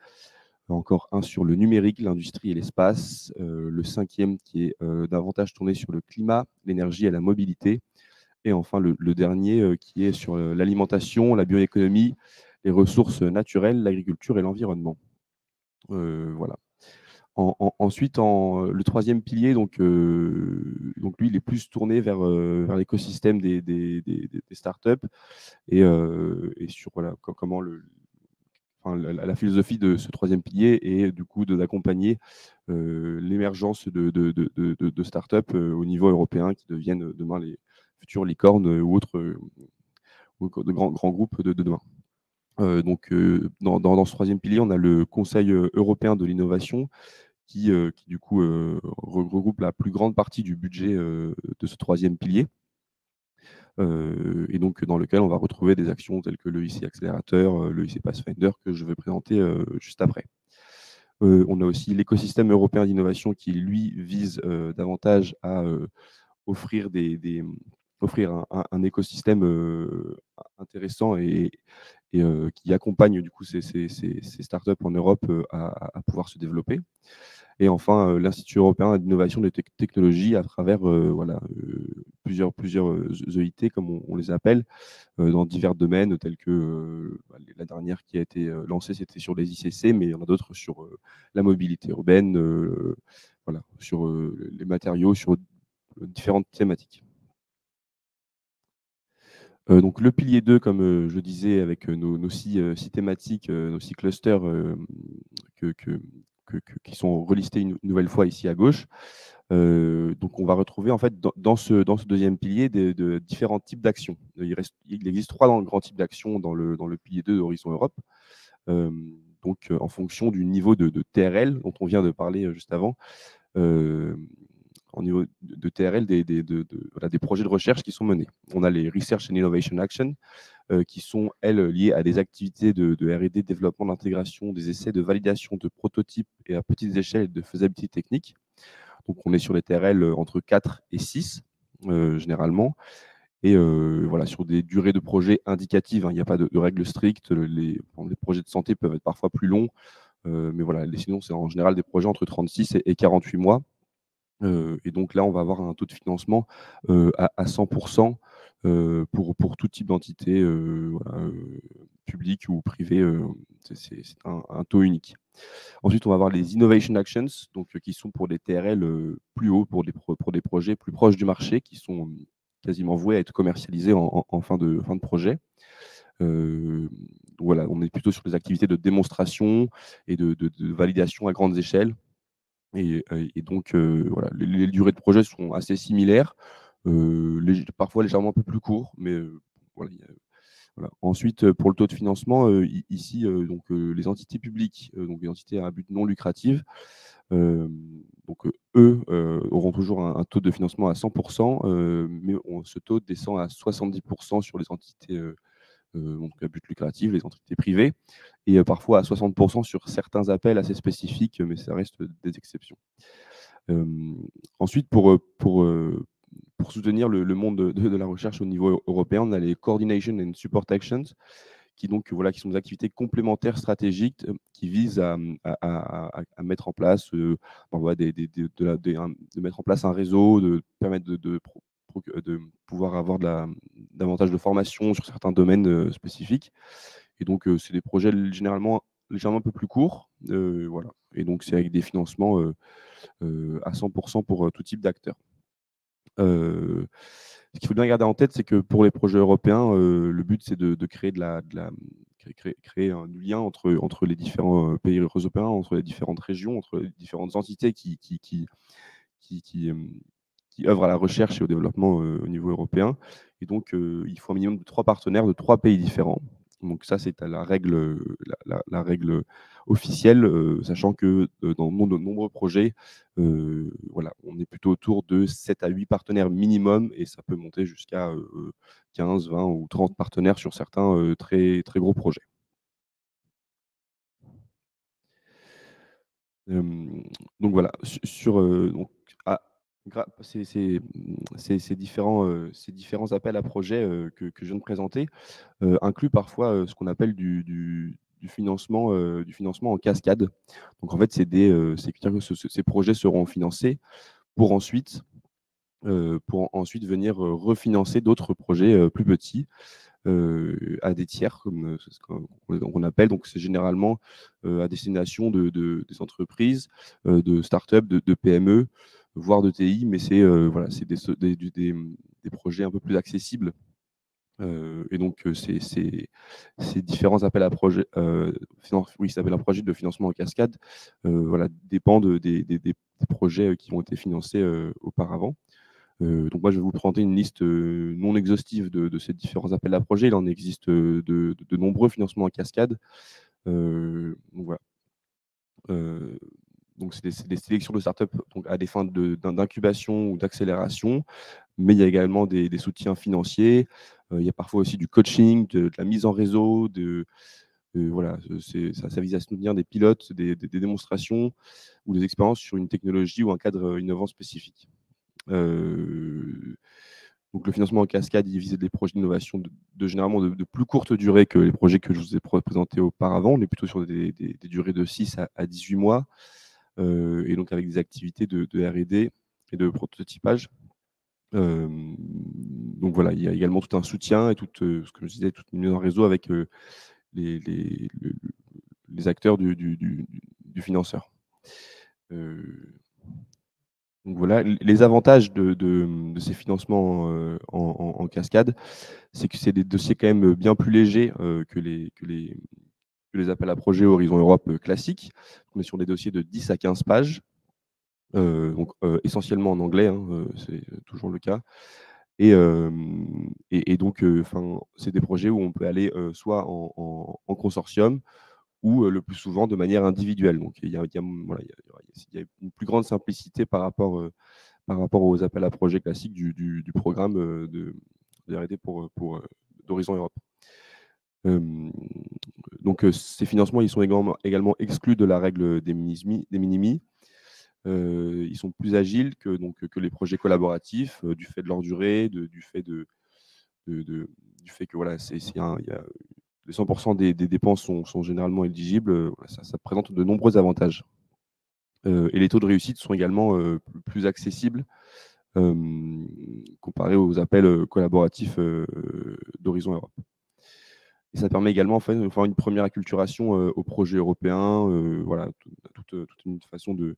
encore un sur le numérique, l'industrie et l'espace, le 5e qui est davantage tourné sur le climat, l'énergie et la mobilité, et enfin le dernier qui est sur l'alimentation, la bioéconomie, les ressources naturelles, l'agriculture et l'environnement. Voilà. Ensuite, le 3e pilier, donc lui, il est plus tourné vers l'écosystème des startups et sur voilà, comment la philosophie de ce 3e pilier est du coup d'accompagner l'émergence de startups au niveau européen qui deviennent demain les futures licornes ou autres de grands groupes de demain. Donc, dans ce 3e pilier, on a le Conseil européen de l'innovation qui du coup regroupe la plus grande partie du budget de ce 3e pilier. Et donc dans lequel on va retrouver des actions telles que le IC Accélérateur, le IC Pathfinder que je vais présenter juste après. On a aussi l'écosystème européen d'innovation qui, lui, vise davantage à offrir offrir un écosystème intéressant et qui accompagne du coup ces startups en Europe à pouvoir se développer. Et enfin, l'Institut européen d'innovation des technologies à travers voilà, plusieurs EIT, comme on les appelle, dans divers domaines tels que la dernière qui a été lancée, c'était sur les ICC, mais il y en a d'autres sur la mobilité urbaine, voilà, sur les matériaux, sur différentes thématiques. Donc le pilier 2, comme je le disais, avec nos 6 thématiques, nos 6 clusters qui sont relistés une nouvelle fois ici à gauche. Donc on va retrouver en fait dans ce deuxième pilier de différents types d'actions. Il existe 3 grands types d'actions dans le pilier 2 d'Horizon Europe. Donc en fonction du niveau de TRL dont on vient de parler juste avant. Au niveau de TRL, voilà, des projets de recherche qui sont menés. On a les Research and Innovation Action, qui sont, elles, liées à des activités de R&D, développement, d'intégration, des essais de validation de prototypes et à petites échelles et de faisabilité technique. Donc, on est sur des TRL entre 4 et 6, généralement. Et voilà, sur des durées de projet indicatives, hein, il n'y a pas de règles strictes. Les projets de santé peuvent être parfois plus longs, mais voilà, sinon, c'est en général des projets entre 36 et 48 mois. Et donc là, on va avoir un taux de financement à 100% pour tout type d'entité, voilà, publique ou privée. C'est un taux unique. Ensuite, on va avoir les Innovation Actions, donc, qui sont pour des TRL plus hauts, pour des projets plus proches du marché, qui sont quasiment voués à être commercialisés en fin de projet. Voilà, on est plutôt sur des activités de démonstration et de validation à grandes échelles. Et donc, voilà, les durées de projet sont assez similaires, parfois légèrement un peu plus courts, mais voilà, voilà. Ensuite, pour le taux de financement, ici, donc, les entités publiques, donc les entités à but non lucratif, donc eux auront toujours un taux de financement à 100%, mais ce taux descend à 70% sur les entités donc à but lucratif, les entités privées, et parfois à 60% sur certains appels assez spécifiques, mais ça reste des exceptions. Ensuite, pour soutenir le monde de la recherche au niveau européen, on a les Coordination and Support Actions, qui sont des activités complémentaires stratégiques qui visent à mettre en place, de mettre en place un réseau, de permettre de pouvoir avoir davantage de formation sur certains domaines spécifiques. Et donc, c'est des projets généralement légèrement un peu plus courts. Voilà. Et donc, c'est avec des financements à 100% pour tout type d'acteurs. Ce qu'il faut bien garder en tête, c'est que pour les projets européens, le but, c'est de créer créer un lien entre les différents pays européens, entre les différentes régions, entre les différentes entités qui œuvrent à la recherche et au développement au niveau européen. Et donc, il faut un minimum de 3 partenaires de 3 pays différents. Donc ça, c'est la règle officielle, sachant que dans de nombreux projets, voilà, on est plutôt autour de 7 à 8 partenaires minimum, et ça peut monter jusqu'à 15, 20 ou 30 partenaires sur certains très, très gros projets. Donc voilà, donc, ces différents appels à projets que je viens de présenter incluent parfois ce qu'on appelle du financement en cascade. Donc en fait, c'est-à-dire que ces projets seront financés pour ensuite venir refinancer d'autres projets plus petits à des tiers, comme ce qu'on appelle. Donc c'est généralement à destination des entreprises, de start-up, de PME, voire de TI, mais c'est voilà, des projets un peu plus accessibles. Et donc, ces différents appels à projets, appels à projets de financement en cascade, voilà, dépendent des projets qui ont été financés auparavant. Donc moi, je vais vous présenter une liste non exhaustive de ces différents appels à projets. Il en existe de nombreux financements en cascade. Donc voilà. Donc c'est des sélections de startups donc à des fins d'incubation ou d'accélération, mais il y a également des soutiens financiers. Il y a parfois aussi du coaching, de la mise en réseau, voilà, ça vise à soutenir des pilotes, des démonstrations ou des expériences sur une technologie ou un cadre innovant spécifique. Donc le financement en cascade, il visait des projets d'innovation généralement de plus courte durée que les projets que je vous ai présentés auparavant. On est plutôt sur des durées de 6 à 18 mois, et donc avec des activités de R&D et de prototypage. Donc voilà, il y a également tout un soutien et tout, ce que je disais, toute une mise en réseau avec les acteurs du financeur. Donc voilà, les avantages de ces financements en cascade, c'est que c'est des dossiers quand même bien plus légers que les appels à projets Horizon Europe classiques. On est sur des dossiers de 10 à 15 pages, donc essentiellement en anglais, hein, c'est toujours le cas. Et donc, c'est des projets où on peut aller soit en consortium ou le plus souvent de manière individuelle. Donc, il y a une plus grande simplicité par rapport aux appels à projets classiques du programme de R&D d'Horizon Europe. Donc, ces financements, ils sont également exclus de la règle des minimi. Ils sont plus agiles que les projets collaboratifs, du fait de leur durée, du fait que voilà, les 100% des dépenses sont généralement éligibles. Ça présente de nombreux avantages. Et les taux de réussite sont également plus accessibles comparé aux appels collaboratifs d'Horizon Europe. Et ça permet également de faire une première acculturation au projet européen. Voilà, toute une façon de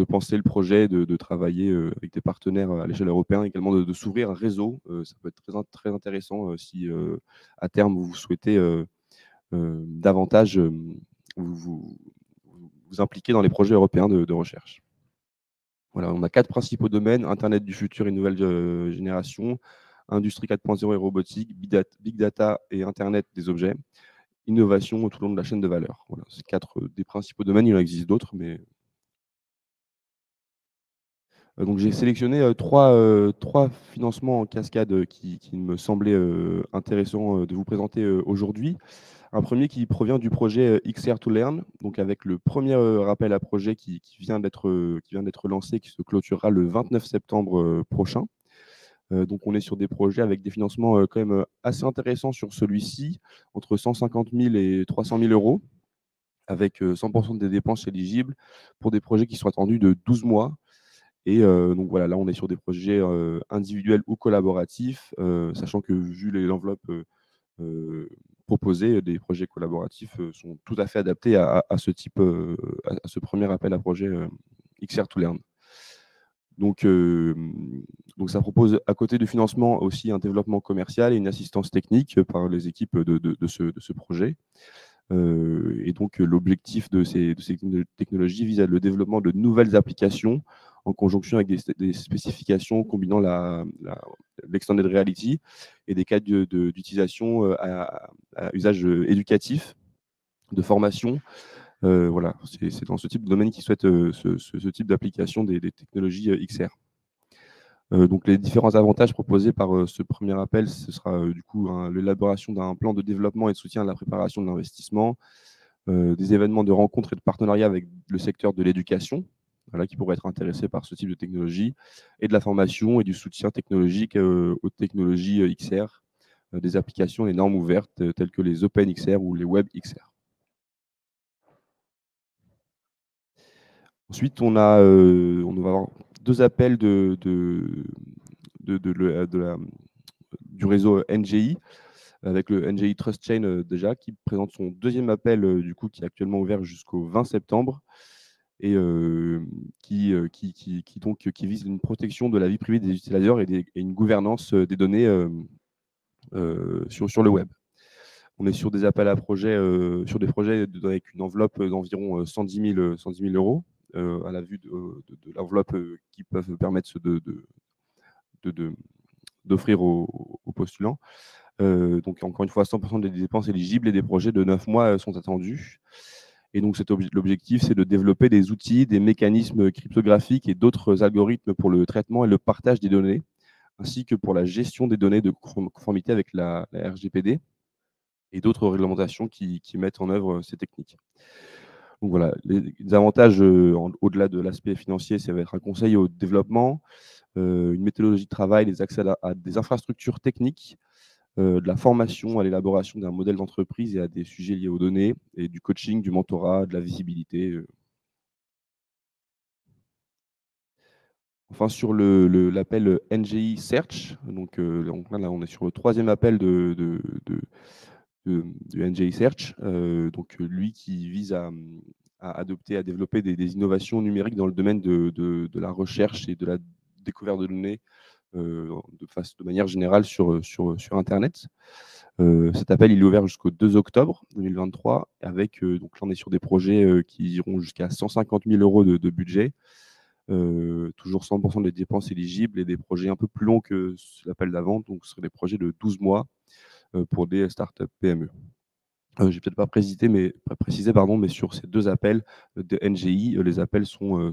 penser le projet, de travailler avec des partenaires à l'échelle européenne, également de s'ouvrir un réseau. Ça peut être très intéressant si à terme vous souhaitez davantage vous impliquer dans les projets européens de recherche. Voilà, on a 4 principaux domaines: Internet du futur et nouvelle génération, Industrie 4.0 et robotique, Big Data et Internet des objets, innovation tout au long de la chaîne de valeur. Voilà, c'est 4 des principaux domaines. Il en existe d'autres, mais donc j'ai sélectionné 3 financements en cascade qui me semblaient intéressants de vous présenter aujourd'hui. Un premier qui provient du projet XR2Learn, donc avec le premier rappel à projet qui vient d'être lancé, qui se clôturera le 29 septembre prochain. Donc on est sur des projets avec des financements quand même assez intéressants sur celui-ci, entre 150 000 et 300 000 euros, avec 100% des dépenses éligibles pour des projets qui sont attendus de 12 mois. Et donc voilà, là on est sur des projets individuels ou collaboratifs, sachant que vu l'enveloppe proposée, des projets collaboratifs sont tout à fait adaptés à ce type, à ce premier appel à projet XR2Learn. Donc ça propose, à côté du financement, aussi un développement commercial et une assistance technique par les équipes de ce projet. Et donc l'objectif de ces technologies vise à le développement de nouvelles applications en conjonction avec des spécifications combinant l'extended reality et des cas d'utilisation à usage éducatif, de formation. Voilà, c'est dans ce type de domaine qui souhaite ce type d'application des technologies XR. Donc les différents avantages proposés par ce premier appel, ce sera du coup l'élaboration d'un plan de développement et de soutien à la préparation de l'investissement, des événements de rencontres et de partenariats avec le secteur de l'éducation, voilà, qui pourraient être intéressés par ce type de technologie, et de la formation et du soutien technologique aux technologies XR, des applications et normes ouvertes telles que les OpenXR ou les WebXR. Ensuite, on va avoir 2 appels du réseau NGI, avec le NGI Trust Chain déjà, qui présente son deuxième appel, du coup, qui est actuellement ouvert jusqu'au 20 septembre, et qui vise une protection de la vie privée des utilisateurs et une gouvernance des données sur le web. On est sur des appels à projets, sur des projets avec une enveloppe d'environ 110 000 euros, à la vue de l'enveloppe qui peuvent permettre d'offrir aux postulants. Donc encore une fois, 100% des dépenses éligibles et des projets de 9 mois sont attendus. Et donc l'objectif, c'est de développer des outils, des mécanismes cryptographiques et d'autres algorithmes pour le traitement et le partage des données, ainsi que pour la gestion des données de conformité avec la RGPD et d'autres réglementations qui mettent en œuvre ces techniques. Donc voilà, les avantages, au-delà de l'aspect financier, ça va être un conseil au développement, une méthodologie de travail, des accès à des infrastructures techniques, de la formation à l'élaboration d'un modèle d'entreprise et à des sujets liés aux données, et du coaching, du mentorat, de la visibilité. Enfin, sur l'appel NGI Search, donc là, on est sur le 3e appel du NGI Search, donc lui qui vise à adopter, à développer des innovations numériques dans le domaine de la recherche et de la découverte de données de manière générale sur Internet. Cet appel, il est ouvert jusqu'au 2 octobre 2023, avec, donc là, on est sur des projets qui iront jusqu'à 150 000 € de budget, toujours 100% des dépenses éligibles, et des projets un peu plus longs que l'appel d'avant, donc ce seraient des projets de 12 mois pour des startups PME. J'ai peut-être pas précisé, mais sur ces 2 appels de NGI, les appels sont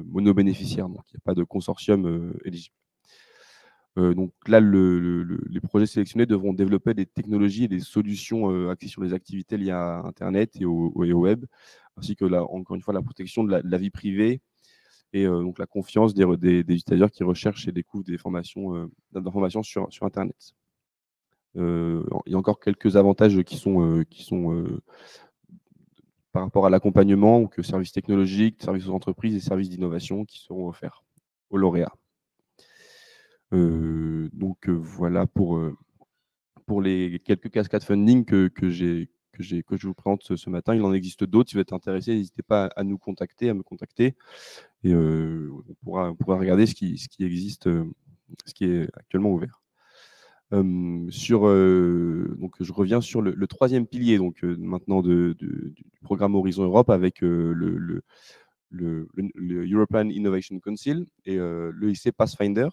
monobénéficiaires, donc il n'y a pas de consortium éligible. Donc là, les projets sélectionnés devront développer des technologies et des solutions axées sur les activités liées à Internet et au web, ainsi que, encore une fois, la protection de la vie privée, et donc la confiance des utilisateurs qui recherchent et découvrent d'informations sur Internet. Il y a encore quelques avantages qui sont par rapport à l'accompagnement, donc services technologiques, services aux entreprises et services d'innovation qui seront offerts aux lauréats. Donc voilà pour les quelques cascades funding que je vous présente ce matin. Il en existe d'autres. Si vous êtes intéressé, n'hésitez pas à me contacter, et on pourra regarder ce qui existe, ce qui est actuellement ouvert. Donc je reviens sur le 3e pilier maintenant du programme Horizon Europe, avec le European Innovation Council et l'EIC Pathfinder,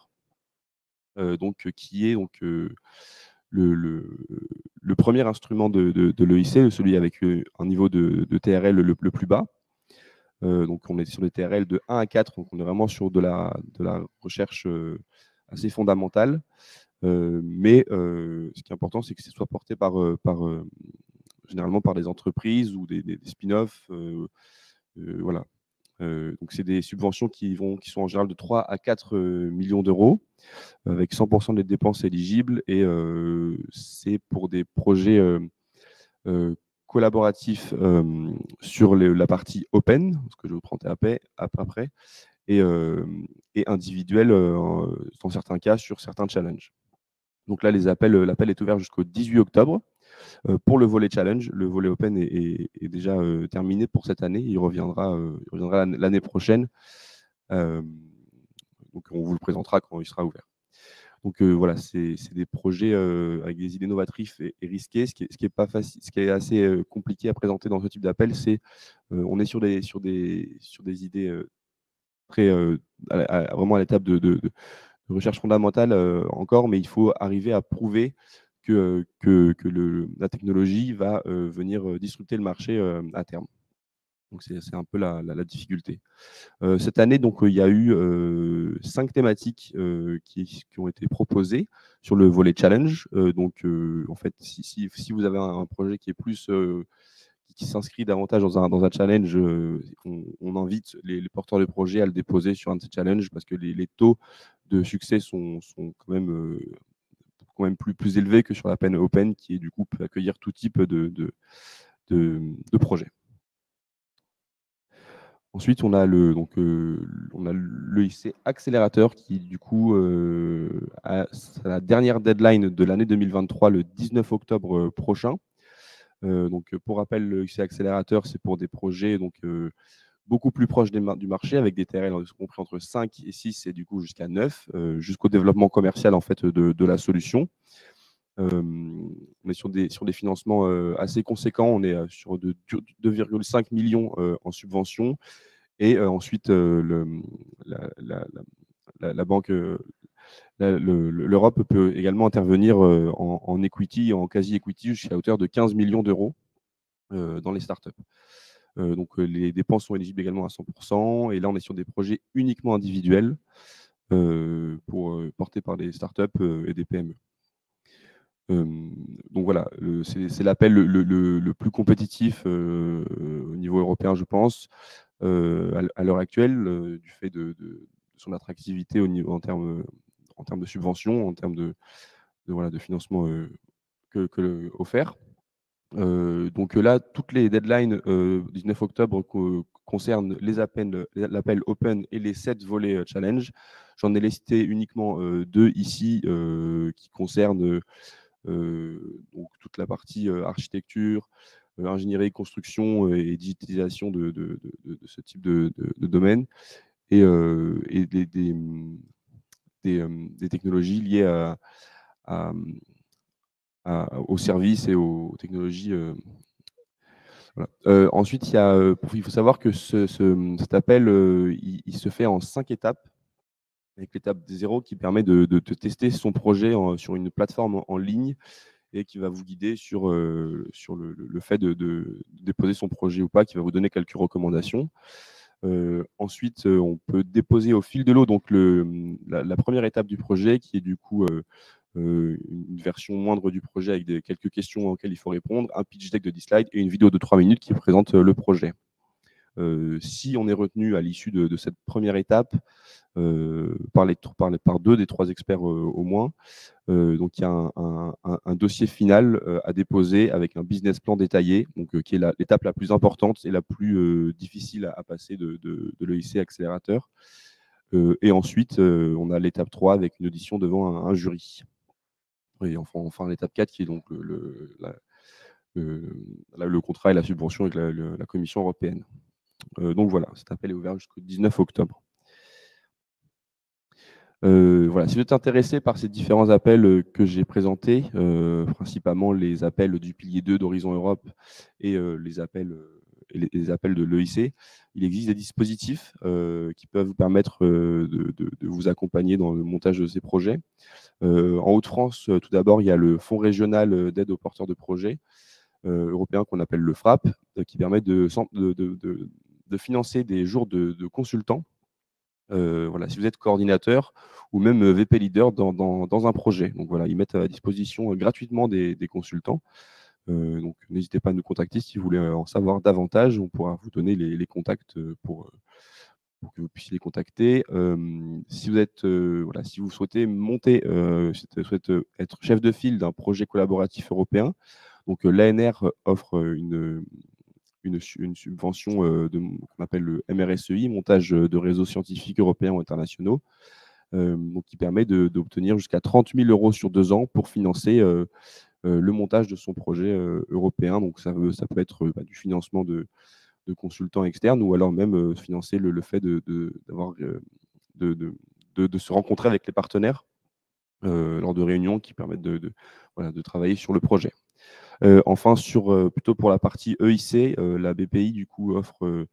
qui est le premier instrument de l'EIC, celui avec un niveau de TRL le plus bas. Donc on est sur des TRL de 1 à 4, donc on est vraiment sur de la recherche assez fondamentale. Mais ce qui est important, c'est que ce soit porté généralement par des entreprises ou des spin-offs. Voilà. Donc c'est des subventions qui sont en général de 3 à 4 millions d'euros, avec 100% des dépenses éligibles, et c'est pour des projets collaboratifs sur la partie open, ce que je vais vous présenter après, et individuels dans certains cas sur certains challenges. Donc là, l'appel est ouvert jusqu'au 18 octobre. Pour le volet challenge, le volet open est déjà terminé pour cette année. Il reviendra l'année prochaine. Donc on vous le présentera quand il sera ouvert. Donc voilà, c'est des projets avec des idées novatrices et risquées. Ce qui est pas facile, ce qui est assez compliqué à présenter dans ce type d'appel, c'est on est sur des idées très vraiment à l'étape de recherche fondamentale encore, mais il faut arriver à prouver que la technologie va venir disrupter le marché à terme. Donc c'est un peu la difficulté. Cette année, donc, il y a eu 5 thématiques qui ont été proposées sur le volet challenge. Donc en fait, si vous avez un projet qui est plus qui s'inscrit davantage dans un challenge, on invite les porteurs de projets à le déposer sur un de ces challenges, parce que les taux de succès sont quand même plus élevés que sur la peine open, qui du coup peut accueillir tout type de projets. Ensuite, on a l'EIC Accélérateur qui du coup a la dernière deadline de l'année 2023, le 19 octobre prochain. Donc pour rappel, l'EIC Accélérateur, c'est pour des projets beaucoup plus proches du marché, avec des TRL compris entre 5 et 6 et du coup jusqu'à 9, jusqu'au développement commercial en fait de la solution. On est sur des financements assez conséquents. On est sur 2,5 millions en subvention, et ensuite la banque, l'Europe peut également intervenir en equity, en quasi-equity, jusqu'à hauteur de 15 millions d'euros dans les startups. Donc les dépenses sont éligibles également à 100%, et là on est sur des projets uniquement individuels portés par des startups et des PME. Donc voilà, c'est l'appel le plus compétitif au niveau européen, je pense, à l'heure actuelle, du fait de son attractivité en termes de subventions, en termes de financement offert. Donc là, toutes les deadlines 19 octobre concernent l'appel Open et les 7 volets challenge. J'en ai listé uniquement 2 ici qui concernent donc toute la partie architecture, ingénierie, construction et digitalisation de ce type de domaine et des technologies liées aux services et aux technologies. Voilà. Ensuite, il faut savoir que cet appel, il se fait en 5 étapes, avec l'étape 0 qui permet de tester son projet sur une plateforme en ligne et qui va vous guider sur le fait de déposer son projet ou pas, qui va vous donner quelques recommandations. Ensuite, on peut déposer au fil de l'eau donc la première étape du projet, qui est du coup une version moindre du projet avec quelques questions auxquelles il faut répondre, un pitch deck de 10 slides et une vidéo de 3 minutes qui présente le projet. Si on est retenu à l'issue de cette première étape par 2 des 3 experts au moins, donc il y a un dossier final à déposer avec un business plan détaillé, donc, qui est l'étape la plus importante et la plus difficile à passer de l'EIC accélérateur. Et ensuite, on a l'étape 3 avec une audition devant un jury. Et enfin l'étape 4 qui est donc le contrat et la subvention avec la Commission européenne. Donc voilà, cet appel est ouvert jusqu'au 19 octobre. Voilà, si vous êtes intéressé par ces différents appels que j'ai présentés, principalement les appels du pilier 2 d'Horizon Europe et les appels de l'EIC, il existe des dispositifs qui peuvent vous permettre de vous accompagner dans le montage de ces projets. En Hauts-de-France, tout d'abord, il y a le Fonds régional d'aide aux porteurs de projets européen qu'on appelle le FRAP, qui permet de financer des jours de consultants. Voilà, si vous êtes coordinateur ou même VP leader dans un projet. Donc voilà, ils mettent à disposition gratuitement des consultants. Donc n'hésitez pas à nous contacter si vous voulez en savoir davantage. On pourra vous donner les contacts pour que vous puissiez les contacter. Si vous souhaitez être chef de file d'un projet collaboratif européen, donc l'ANR offre une subvention qu'on appelle le MRSEI, montage de réseaux scientifiques européens ou internationaux, donc qui permet d'obtenir jusqu'à 30 000 € sur 2 ans pour financer le montage de son projet européen. Donc ça peut être du financement de consultants externes ou alors même financer le fait de se rencontrer avec les partenaires lors de réunions qui permettent de travailler sur le projet. Enfin, plutôt pour la partie EIC, la BPI du coup offre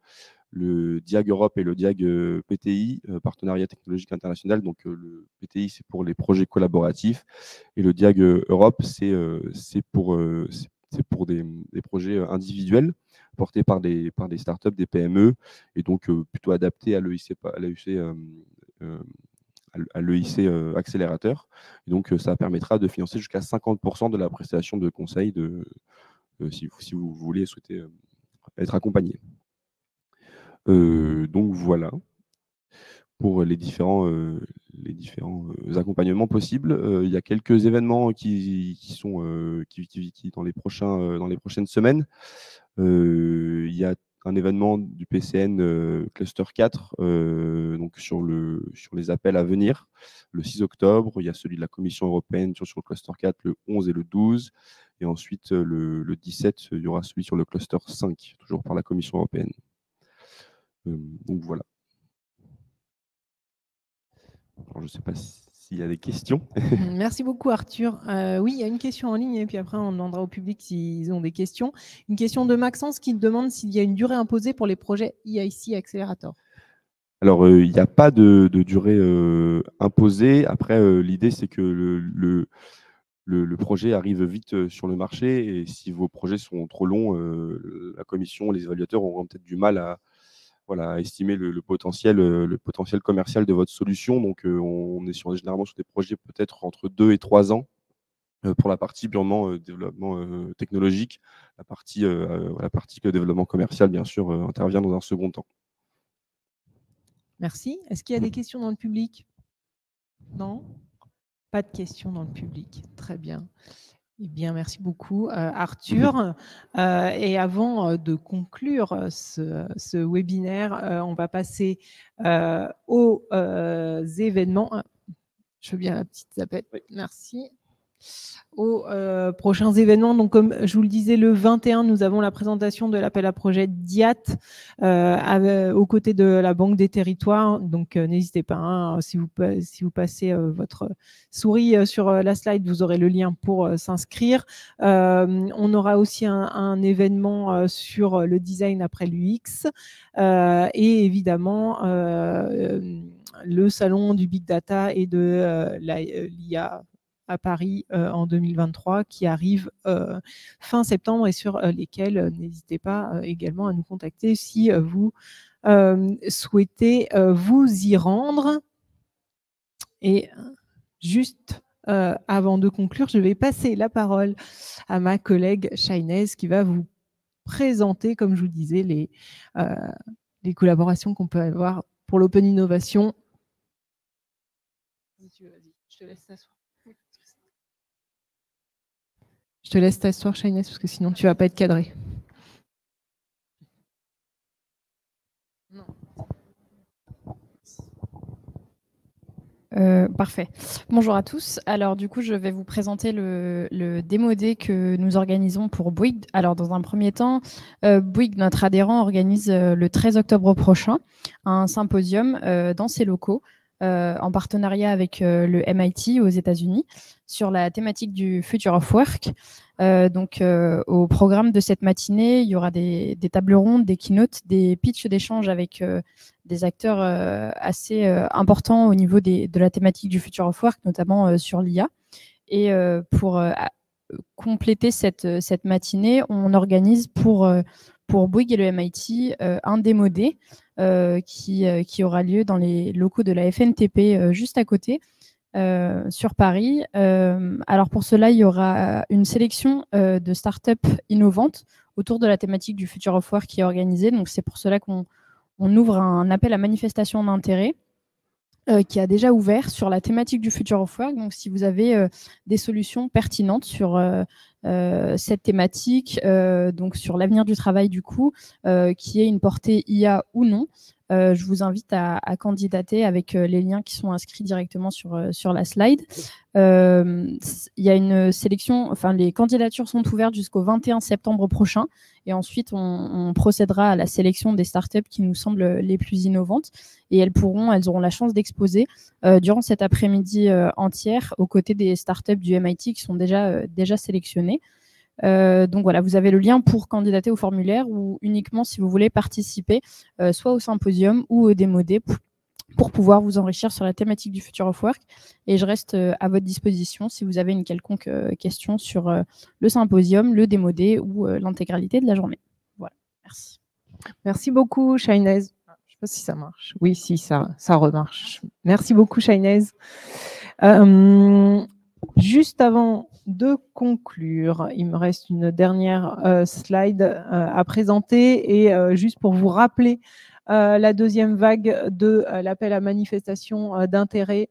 le DIAG Europe et le DIAG PTI, Partenariat technologique international. Donc le PTI, c'est pour les projets collaboratifs et le DIAG Europe, c'est pour des projets individuels portés par des startups, des PME, et donc plutôt adaptés à l'EIC accélérateur. Et donc, ça permettra de financer jusqu'à 50% de la prestation de conseil si vous voulez souhaiter être accompagné. Donc voilà pour les différents accompagnements possibles. Il y a quelques événements qui sont dans les prochaines semaines. Il y a un événement du PCN Cluster 4 donc sur les appels à venir le 6 octobre. Il y a celui de la Commission européenne sur le Cluster 4 le 11 et le 12. Et ensuite, le 17, il y aura celui sur le Cluster 5, toujours par la Commission européenne. Donc voilà. Alors, je ne sais pas s'il y a des questions. Merci beaucoup Arthur. Oui, il y a une question en ligne et puis après on demandera au public s'ils ont des questions. Une question de Maxence qui demande s'il y a une durée imposée pour les projets EIC Accelerator. Alors, il n'y a pas de durée imposée. Après, l'idée, c'est que le projet arrive vite sur le marché et si vos projets sont trop longs, la commission, les évaluateurs auront peut-être du mal à estimer le potentiel commercial de votre solution. Donc, on est généralement sur des projets peut-être entre 2 et 3 ans pour la partie purement développement technologique. La partie développement commercial, bien sûr, intervient dans un second temps. Merci. Est-ce qu'il y a des questions dans le public? Non? Pas de questions dans le public. Très bien. Eh bien, merci beaucoup, Arthur. Et avant de conclure ce webinaire, on va passer aux événements. Je veux bien la petite zapette. Oui. Merci. Aux prochains événements. Donc, comme je vous le disais, le 21, nous avons la présentation de l'appel à projet DIAT aux côtés de la Banque des Territoires. Donc, n'hésitez pas, hein, si vous passez votre souris sur la slide, vous aurez le lien pour s'inscrire. On aura aussi un événement sur le design après l'UX et évidemment le salon du Big Data et de l'IA à Paris en 2023 qui arrive fin septembre et sur lesquels n'hésitez pas également à nous contacter si vous souhaitez vous y rendre. Et juste avant de conclure, je vais passer la parole à ma collègue Shainez qui va vous présenter, comme je vous disais, les collaborations qu'on peut avoir pour l'Open Innovation. Si tu veux, vas-y, je te laisse t'asseoir. Je te laisse t'asseoir, Shainez, parce que sinon tu ne vas pas être cadré. Non. Parfait. Bonjour à tous. Alors du coup, je vais vous présenter le Démo Day que nous organisons pour Bouygues. Alors dans un premier temps, Bouygues, notre adhérent, organise le 13 octobre prochain un symposium dans ses locaux en partenariat avec le MIT aux États-Unis sur la thématique du Future of Work. Donc, au programme de cette matinée, il y aura des tables rondes, des keynotes, des pitchs d'échange avec des acteurs assez importants au niveau de la thématique du Future of Work, notamment sur l'IA. Et pour compléter cette matinée, on organise pour Bouygues et le MIT un Démo Day qui aura lieu dans les locaux de la FNTP juste à côté. Sur Paris. Alors pour cela, il y aura une sélection de startups innovantes autour de la thématique du Future of Work qui est organisée. Donc c'est pour cela qu'on ouvre un appel à manifestation d'intérêt qui a déjà ouvert sur la thématique du Future of Work. Donc si vous avez des solutions pertinentes sur cette thématique, donc sur l'avenir du travail du coup, qui ait une portée IA ou non, je vous invite à candidater avec les liens qui sont inscrits directement sur la slide. Il y a une sélection, enfin les candidatures sont ouvertes jusqu'au 21 septembre prochain et ensuite on procédera à la sélection des startups qui nous semblent les plus innovantes et elles auront la chance d'exposer durant cet après-midi entière aux côtés des startups du MIT qui sont déjà sélectionnées. Donc voilà, vous avez le lien pour candidater au formulaire ou uniquement si vous voulez participer soit au symposium ou au Démo Day pour pouvoir vous enrichir sur la thématique du Future of Work. Et je reste à votre disposition si vous avez une quelconque question sur le symposium, le Démo Day ou l'intégralité de la journée. Voilà, merci. Merci beaucoup, Shainez. Je ne sais pas si ça marche. Oui, si, ça remarche. Merci beaucoup, Shainez. Juste avant de conclure, il me reste une dernière slide à présenter et juste pour vous rappeler la deuxième vague de l'appel à manifestation d'intérêt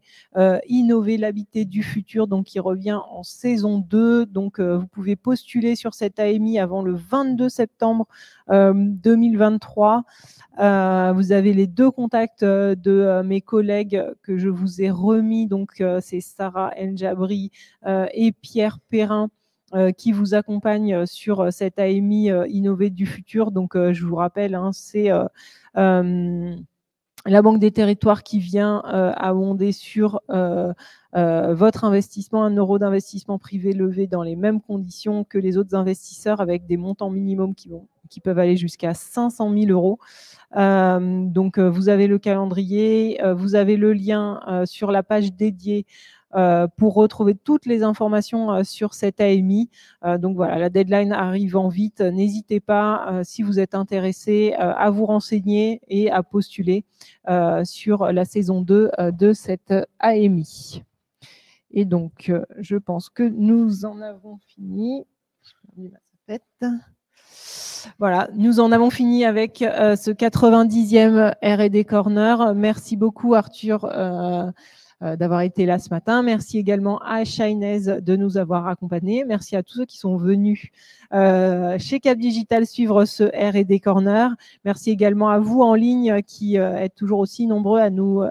Innover l'habité du futur, donc qui revient en saison 2. Donc vous pouvez postuler sur cette AMI avant le 22 septembre 2023. Vous avez les deux contacts de mes collègues que je vous ai remis. Donc c'est Sarah Njabri et Pierre Perrin qui vous accompagnent sur cette AMI Innover du futur. Donc je vous rappelle, hein, c'est la Banque des Territoires qui vient abonder sur votre investissement, 1 euro d'investissement privé levé dans les mêmes conditions que les autres investisseurs avec des montants minimums qui peuvent aller jusqu'à 500 000 euros. Donc, vous avez le calendrier, vous avez le lien sur la page dédiée pour retrouver toutes les informations sur cette AMI. Donc voilà, la deadline arrivant vite. N'hésitez pas, si vous êtes intéressé, à vous renseigner et à postuler sur la saison 2 de cette AMI. Et donc, je pense que nous en avons fini. Je vais ma tapette. Voilà, nous en avons fini avec ce 90e R&D Corner. Merci beaucoup Arthur d'avoir été là ce matin. Merci également à Shinez de nous avoir accompagnés. Merci à tous ceux qui sont venus chez Cap Digital suivre ce R&D Corner. Merci également à vous en ligne qui êtes toujours aussi nombreux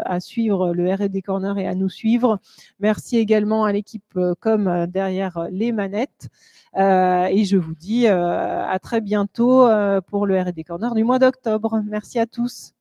à suivre le R&D Corner et à nous suivre. Merci également à l'équipe com derrière les manettes. Et je vous dis à très bientôt pour le R&D Corner du mois d'octobre. Merci à tous.